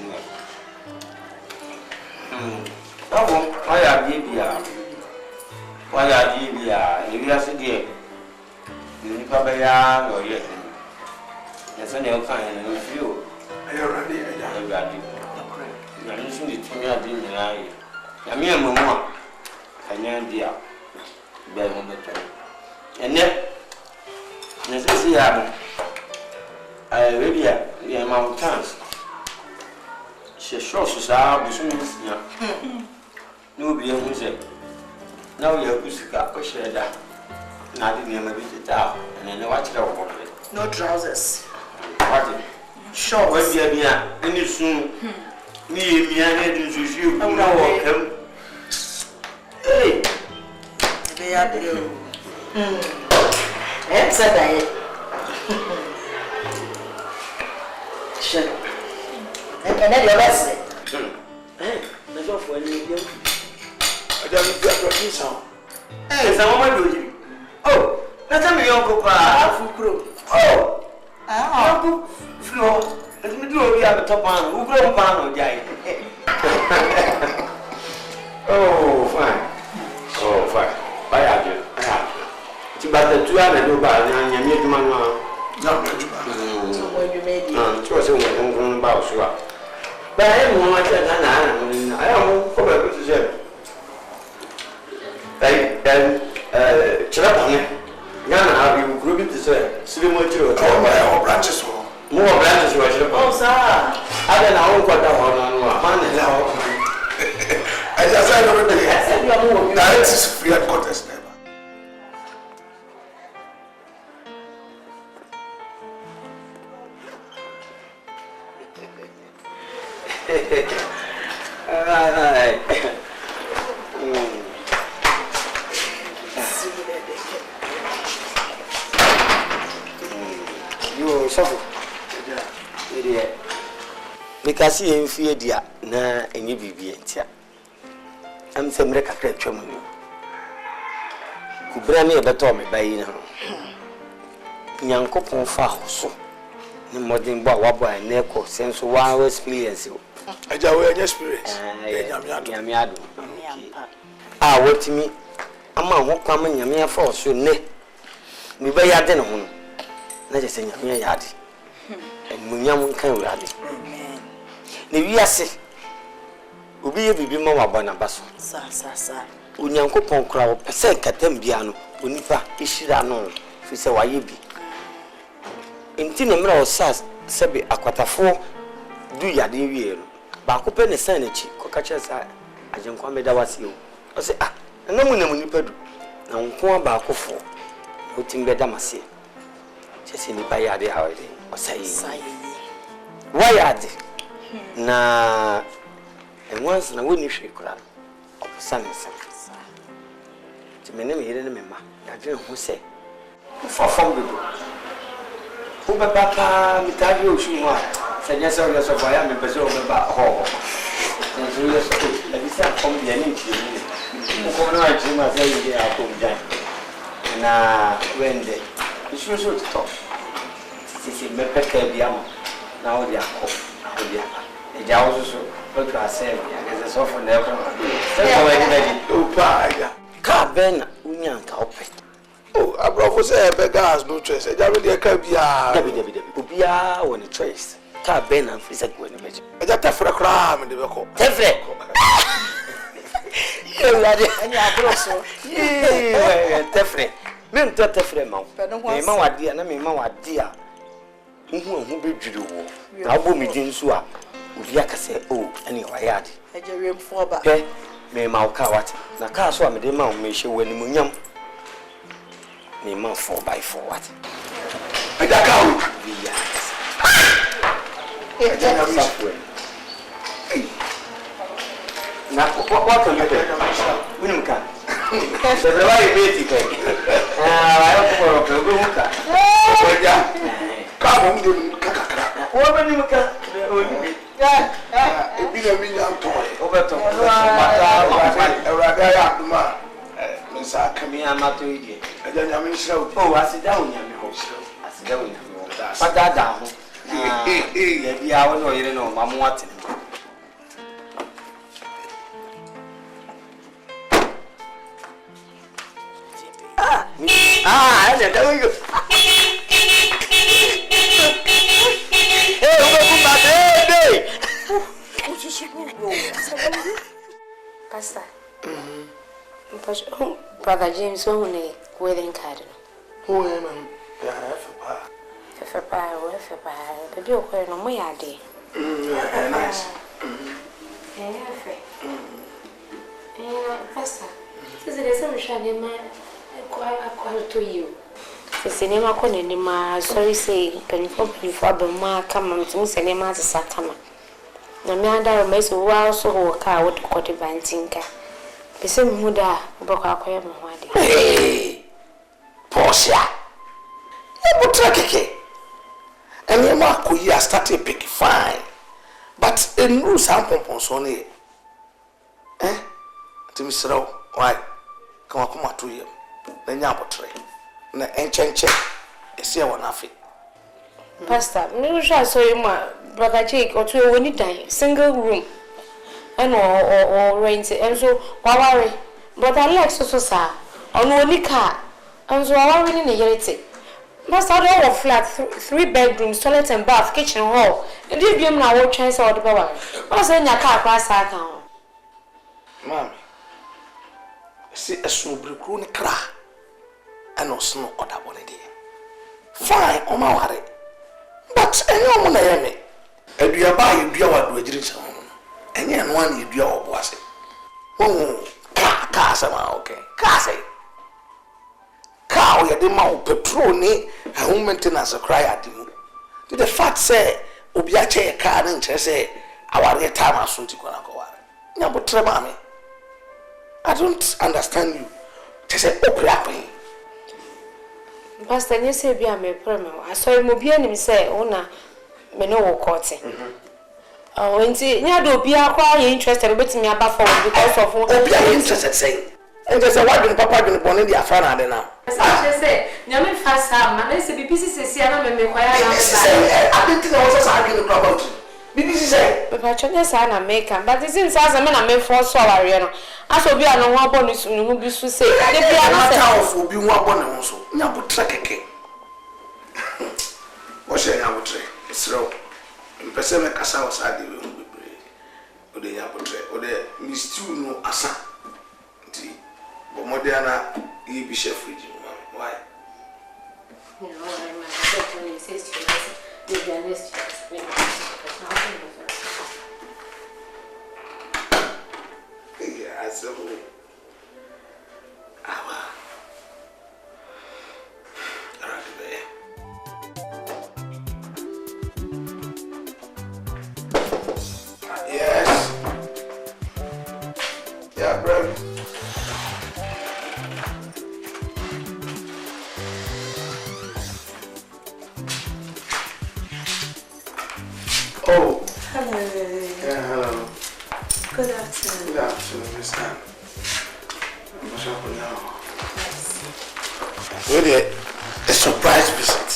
Oh, why are you here? Why are you here? If you are sitting, you probably are or yet. Yes, I know kind of you. Are you ready? I'm ready. You are listening to me. I didn't lie. I'm here, Mamma. I know, dear. Bear on the train. And yet, necessity happened. I really have mountains. She shows us how to swim. Nobody who said, now you're Pusika, push her down. Now I didn't ever visit out, and then watch it over. No trousers. What? Shorts. When you're here, any soon. Me, I had to you. I'm not welcome. Hey, they are the. That's a diet. Sure. And then the rest. Hey, that's all for you. I don't get what you saw. Hey, someone do you? Oh, that's a me, Uncle Pa. Oh, Uncle Flo. Let me do a top man. Who grow pan or jay? Oh, fine. Oh, fine. I have you. I have you. But the 2 hours no bad, and you made man. No, when you made it. It was a woman about sure. But I am more much than I am probably to say. Chilapone. Yana, have you grouped to say? Slim what you are branches. More branches were sure. Oh, sir. I don't know what I want to know. I just said already. I said you are more. That is free at quarters never. Alright. You suffer. Because you ain't fear dear, na any baby. I'm some record trouble. Who bring me a better me by now. Young couple fouls. No more than what I never sense wow experience. I just wear your experience. Ah, what to me? A man won't come in your mere force, so ne. We buy a dinner home. Let us say your yard. And Munyam can rally. The Viasi will be a baby more Barnabas. Sir. Unyanko Pon crowd, a second Catembiano, Unipa, Ishira no, if you say why you be. In Tinamra or Sass, Sabi Aquatafo, do ya dear. Bacopen a sanity, Cocachas, I don't come was you. I say, ah, and no one you pedu. Now, come back for putting bedamasi. Just in the bayard holiday, or say, why are they? Na and once na woni hwe kura opsa ne se ti me ne me yire ne me ma ya dwen ho se fofom bebo wo be papa mi ta bi osu mo a se nya se o so ba ya me pese o be ba ho na so ye so la bi sa fom bi ani ti ni ko na ti ma se yi ya ko jan na wende isu so to si me peke bi am na o dia ko dia e also so but I say I guess so for never ka ben unya ka opet oh abrofo say beggar has no choice e ja really ka bia debi obia won choice ka ben and fisa go ne meje e ja tefre kra me de beko tefre e la de anya abroso tefre me nto tefre ma me ma wade na me ma wade a hu bedwiri wo na obo mi din so a obi akase o ene wa yade ejerem fo ba pe me ma o ka wat na ka so a me de ma o me hye wani munyam me ma 4x4 wat e da ka o biya e ja na mi na what can you do winu ka se brava e beti kai ah vai ko go muka o ja ka bo mi de kakakra o ba ni muka o ni e bi na mi nya to o ba to Ewurade ya aduma me sa kami amato ide e ja nya mi hira o o asida o nya mi ho asida o nya mi ho pada da ho ya bi a wo no yire no mamu ate I don't know. Hey, Pastor. Brother James, who ne wedding card. Oh, man. Yeah, Baby, okay, no more yard. Nice. Pastor, this is a shiny man. I call to you. The cinema conima, sorry, say, can you pop you for Bama come and to cinema to Satama? No matter mess who also a car would cut a bantinka. The same Muda broke our quail. Hey, Portia. You would track it. And your mark could you started pick fine. But in no sample on it. Eh? To Mr. O, why? Come on to you. Then you have na enchenche esi e wona afi Pastor me sure so you ma brother Jake or to woni dan single room and or rent and so waware brother Alex so sa ono oni car and so waware ni yerete Pastor do of flat 3 bedrooms toilet and bath kitchen hall and if you na wo twen say o de ba wa Pastor nya car class account mami si esubri kru ni kra and also no other one day. Fine, on my worry. But any woman I am, and you are by you do what we drink. Any one you do what was it. Oh, car, okay. Car say. Car, we had the mouth petroni, a home maintenance a cry at you. Did the fact say, Ubiache car and say, our time as soon to go. Now, but Tremami, I don't understand you. Just say, oh, Pastor, you say be a me prema. I saw him be him say, "Ona, me no wo court." Oh, nti nya do be akwa you interested bet me aba for because of obi are interested say. And just what do papa do born the afana de now. I say, nya me fast am, na say BBC say na me kwaya na. I didn't know what arguing about. BBC say. Papa chonya say na make am, but since as me na me for so aware no. Aso bi ano ho abọ no hu bi su say. De bi ana say of obi hu abọ ne ho so. Nya botre keke. Wo say nya botre. Esro. Mpese me kasa wo sa de we hu bebre. O de nya botre. O de mistiu no asa. Nti bo modena yi bi chef fridge mo. Why? No, I'm not going to insist you. You be honest. Yeah, so yes. Yeah, bro. Oh. Hello. Yeah, hello. Good afternoon. Good afternoon, Miss Anne. What's happening now? Really, a surprise visit.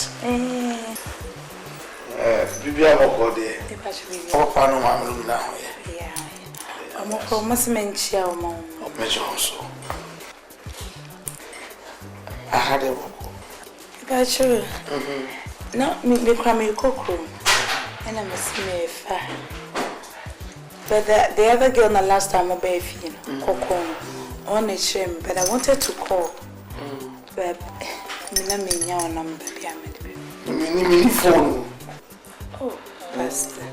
Bibi amoko de. Papa no ma melu na ho ye. Yeah. Amoko masimenchia o ma. Mejo so. I had a book. Bachelor. No, me kwame kokro. And I'm a smefa. But the other girl the last time I bathed, you know, Coco, on a shame, but I wanted to call. But I mean, your number, mini phone. Oh, Pastor.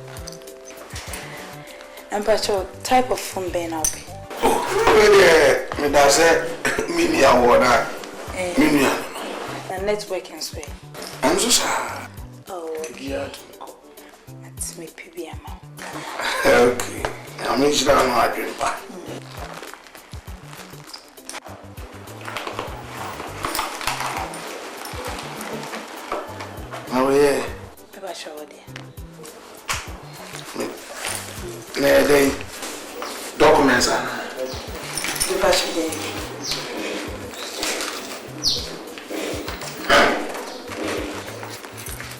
And but your type of phone being up. Oh, me does it, mini award, mini. And networking sway. I'm so sorry. Oh, yeah. It's me, PBM. Okay, I'm not sure I'm doing that. Oh, yeah. About show there. The documents are.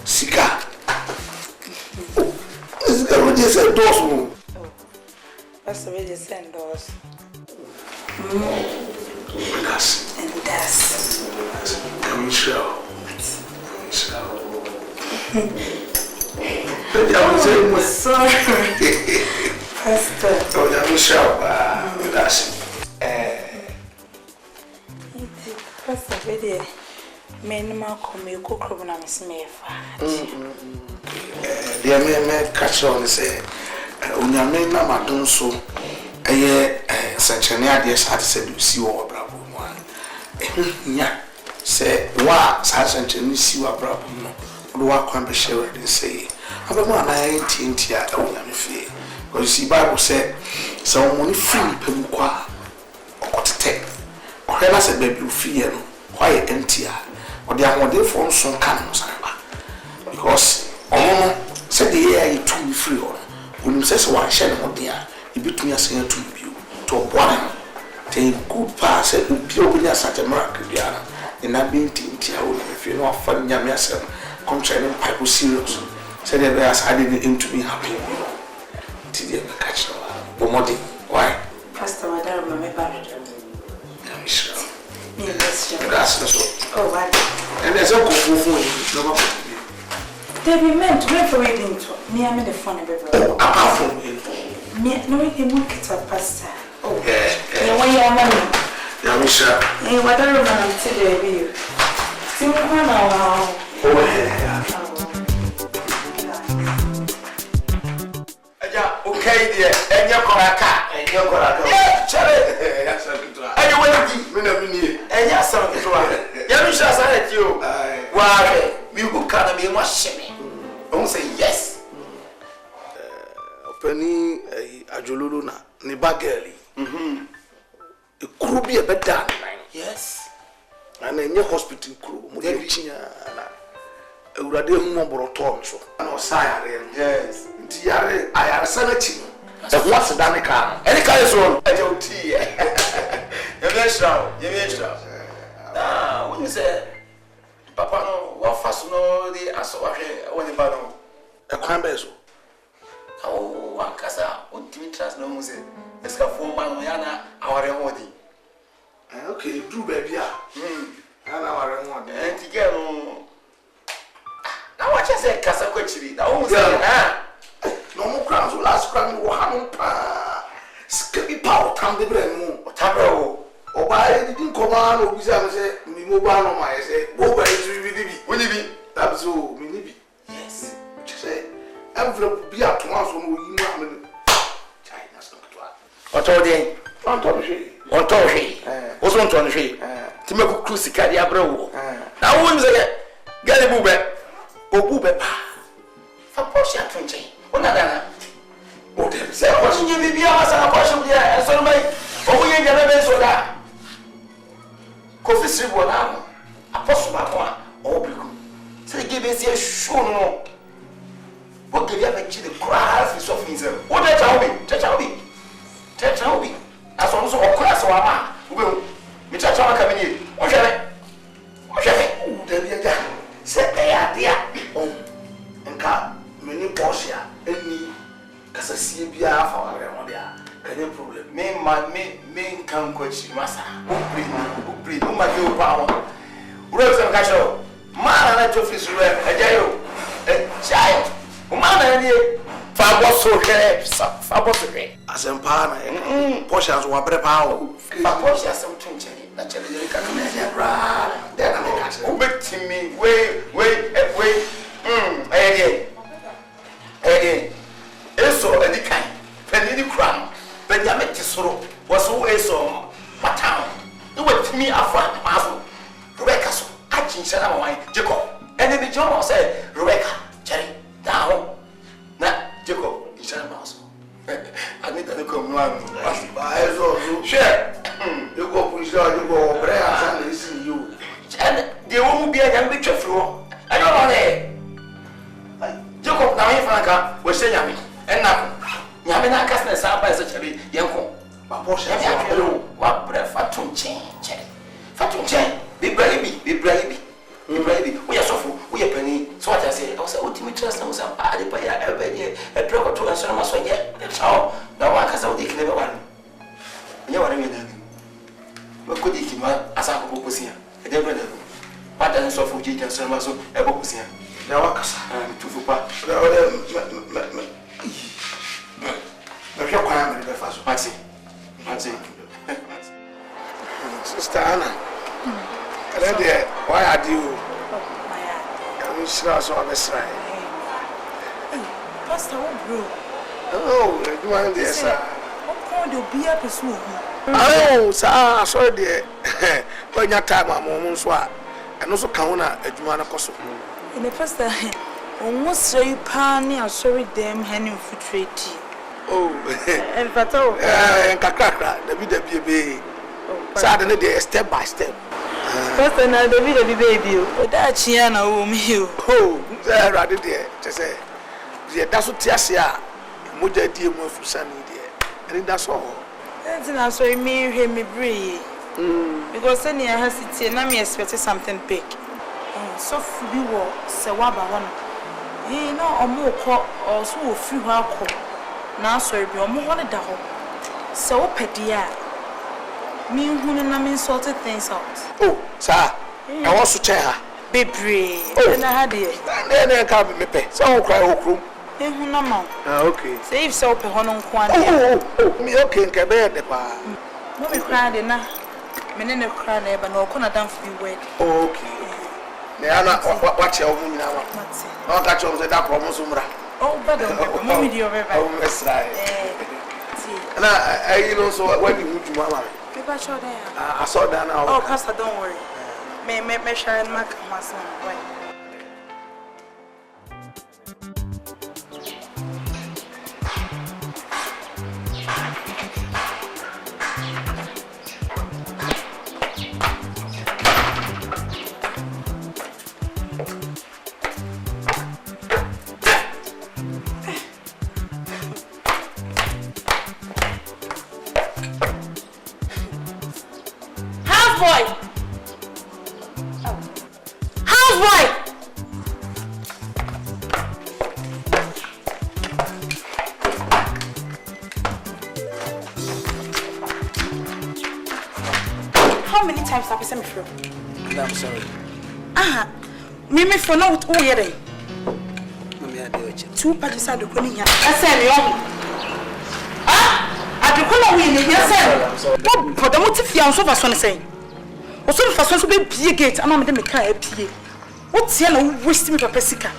Sika. This girl will just say those. That's the way they send those. That's. And that's. Can we show? I'm sorry. Pastor. Oh, yeah, we shall. That's. Pastor, Menma come you cook na mesmefa. Dear me catch on say Unyame na madon so eye sanchene ade sa se do si wo brabo no nya se wa sa sanchene si wo brabo no do wa kwan be share dey say abemu ana enti a Unyame fie because see Bible say so money free pemu kwa okotete ohela se baby fie no why empty a odi amode for so kan no sanba because omo said the year you too free or when says one share no dia e bitumi asen to bio to boa te good pass e bio bi asate mark biara na binti ntia wo fie no afa nyame asem come try them pipe serious said they as I didn't into me happy did you catch no bomodi why Pastor Wadara me bad I'm sure yes that's so oh why and there's a go for no Debbie meant to for reading to me. I'm in the phone. Apart from me, no, he won't get a pastor. Oh, yeah, when you're money. Yeah, sure. Hey, what are you going to do? See, we're now. Oh, yeah. Okay, dear, and you're correct. And you're correct. Yeah, Charlie. And you will be, and yes, I'm going to say you. Why, we will come and be more shimmy. Don't say yes. Penny Ajolulu na ni bageli. A crew be a better. Yes. And a new hospital crew. Mudichinya na. Urade mborotom so. Na osaya yes. Ntiare ayare sanati. E what's that car? Any car is on. E jo ti. You show. Ah, when you say Papa no wa faso no di aso ahwe woni ba no e kwan be so oh wankasa ontimi trust no mu se eska fo ma no ya na aware hodi okay do baby a ana aware hodi enti ge no na wa che se kasa kwa chiri na o mu se no mu kran so last kran wo ha no pa skibi power tam de bre mu o tabra o Oba didn't come on, or we say, me mobile on my say, Oba is will be. That's all, me. Yes. Say, envelope be up to once when we know China's not to what all day? On Toshi. What's on Toshi? To make a cruise carrier bro. Now, when they get a boobe, or boobe pa. For Porsche 20. What another? What say, watching you be hours and a portion there, and so my. Oh, we ain't gonna so that. Coffee strip one arm, apostle Mapua, or Biku. Say, give us a show no. What give you a picture the cries with Sophie? What that shall be. As also a class or a man will be touch on coming in. What shall I? Oh, there be a guy. Say, they are dear. Oh, and come, many Porsche, and me, because I see a beer for our there. Any problem? Me can coach massa. Who breathe, who might do power. Rose and Casho, man, and to fish a jail, a child, man, and Fabos so Fabos as a partner, Poshas were better power. Poshas some twinkling, naturally, then I who bet me, wait, again. So, any kind, penny crown. Benjamin Tisoro was always on my town. You went to me a friend, Mazel. Rebecca, I changed my wine, Jacob. And then the John said, Rebecca, Jerry, down. Now, Jacob, in Shannon. I need to come one. Share. You go push out, you go, prayer, and listen you. And there won't be a young picture floor. I don't know there. Jacob, now in Franca, was saying me. And now. Yamina kasna samba essentially yanko ba Porsche ya kelo wa bre fatun chen be brave we are sofu we are penny so what I say I was ultimate trust na usam ade pa ya ebeye e preko to answer ma so ye so na wa kasa odi kile be wan nya wa me dan ba ko di kima asa ko posia e de brother pa dan sofu ji answer ma so e bo posia na wa kasa tu fu pa If you're quiet, I'm fast. Maxi. Sister Anna. There, why are you? I'm sure so I'm sorry. Pastor, bro. Oh, you want this, sir? What will be up as well? Oh, sir, sorry, dear. When your time, I'm almost what. And also, Kauna, a Jumana Koso. In the first time, almost so you pan, I'm sorry, them handing food trade. Oh, and Pato, and Kakaka, the BWB. Suddenly, step by step. First, another baby, but that Chiana, oh, there, rather, dear, to say, that's what Tiasia, Muja dear Mofusan, dear, and that's all. That's not so me, hear me breathe. Because then I has it, and I expected something big. So, you were Sawaba one. You know, a more call or so a few call. Now, sir, be a more on a dog. So, Pedia. Me who am sorted things out. Oh, sir, I want to tell her. Be brave. Oh, and I had it. Then I can't be paid. So I'll cry, okay. Save so per honor quan. Oh, me okay, can bear the bar. No, we cried enough. Men cry, but no corner down for you wait. Okay. They are not watch your woman now. I'll catch on the dark almost. Oh, but I'm with you, Miss Rai. And I, you know, so when you move to Mamma. I saw that now. Oh, Pastor, don't worry. May share and mark my son. How many times have you sent me through? I'm sorry. Me for now with all your two pages are the queen here. I said, I do call away in here. What for the motive you are so fast on saying? Or so fast to be gate and I'm the car. What's yellow wasting me for Pesica?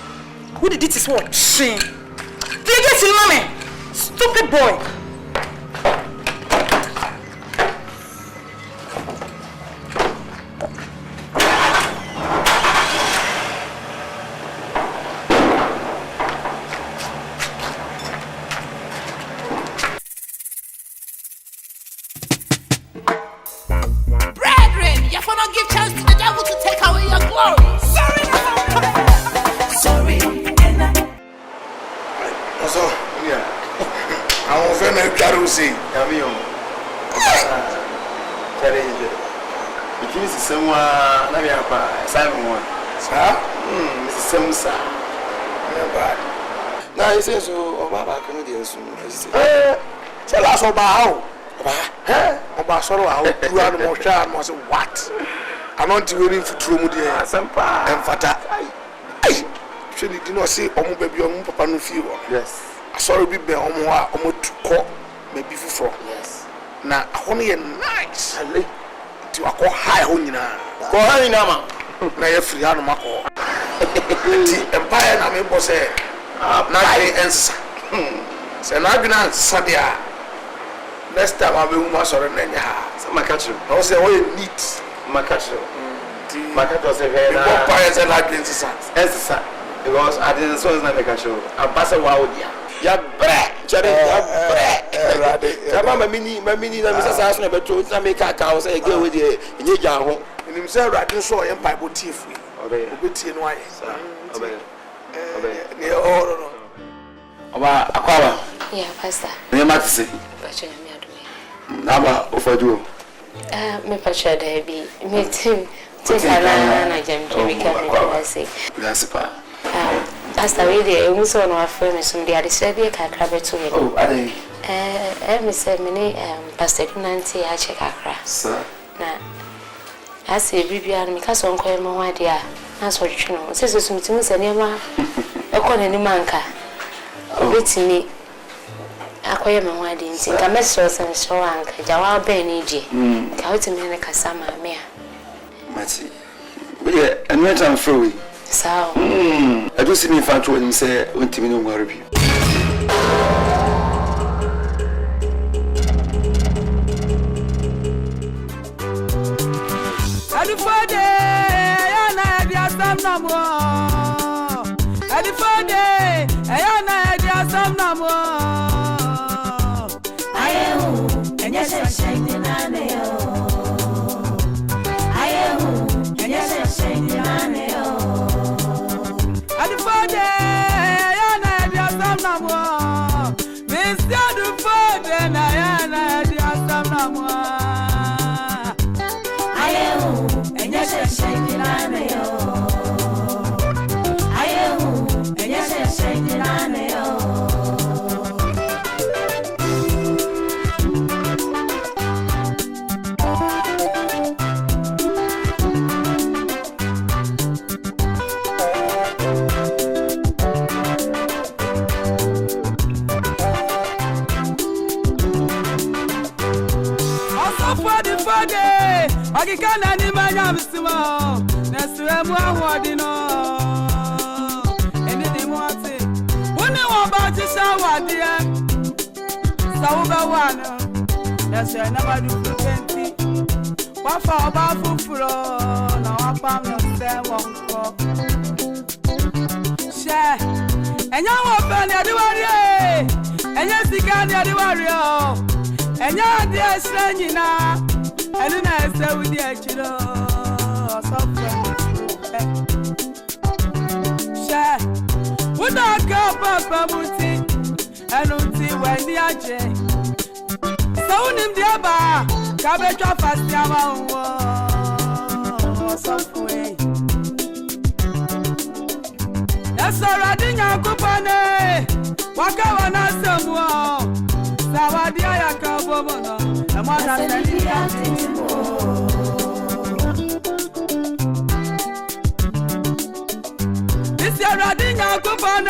Who did it is what? Shame. Do you get in, mommy? Stupid boy. Now he says, oh, Baba, can you do some? Tell us about how? About sorrow, how you are more sharp, was what? I'm not doing for true, dear, and Fata. I should not say, oh, baby, on Papa no fever. Yes. I saw be be on to call, maybe for. Yes. Now, only a nice to a call high honina. Go high nama. Now you're free on my call. Empire, I mean, was a night answer. So now I'm going to Sadia. Next time I'll be almost or an any house. My catcher. I was a way neat. My catcher. My catcher was a very empires and I didn't say. Because I didn't so it's not a catcher. I pass a wow. Ya bread, Jerry, my mini, Mrs. Asner, but to make a cow say, go with you in your home. And himself, I didn't saw him by Botif. Obey, and why? Obey. About a collar. Yeah, Pastor. You might say, Naba, over you. Me Pastor, baby, me too. Take a line and I jam to say. That's a Pastor, we also know our friends from the Adesei Kakra to it. Oh, I think. Me say, me Pastor Nancy, I check Accra. Sir. Now, I say, baby, and because on call my dear. That's what you know. Says something is a name. I call any manka. Wait me. I call my wedding. Think I mess with and show Uncle Jawal Benny. How to make a Cassama mare. Mati. We and when I'm free. So I do see me fan to him say until no worry. ADEFOODE, ayana ediasam namo. ADEFOODE, ayana ediasam namo. Ayehu, enye shashindi nane yo. Ayehu, enye shashindi nane yo. ADEFOODE, ayana ediasam namo. Mr. ADEFOODE, ayana ediasam namo. Akikana ni manya msimo neswe mu ahodi no eni ni mu ate woni wo ba ti shawade sawuba wana neswe na badu penti wa fa oba fufuro na wa pa no se wonko she enya wo pa ni adiwari enya sika ni adiwari o enya ade asranyina elu na ese udi echiro software she wuda ka papa muti enu ti we ni aje so unim dia ba ka be twa fast ama wo software esora dinya kupane waka wana semwo sawadi ayaka bobono emwana seliya This year, I think I'll go for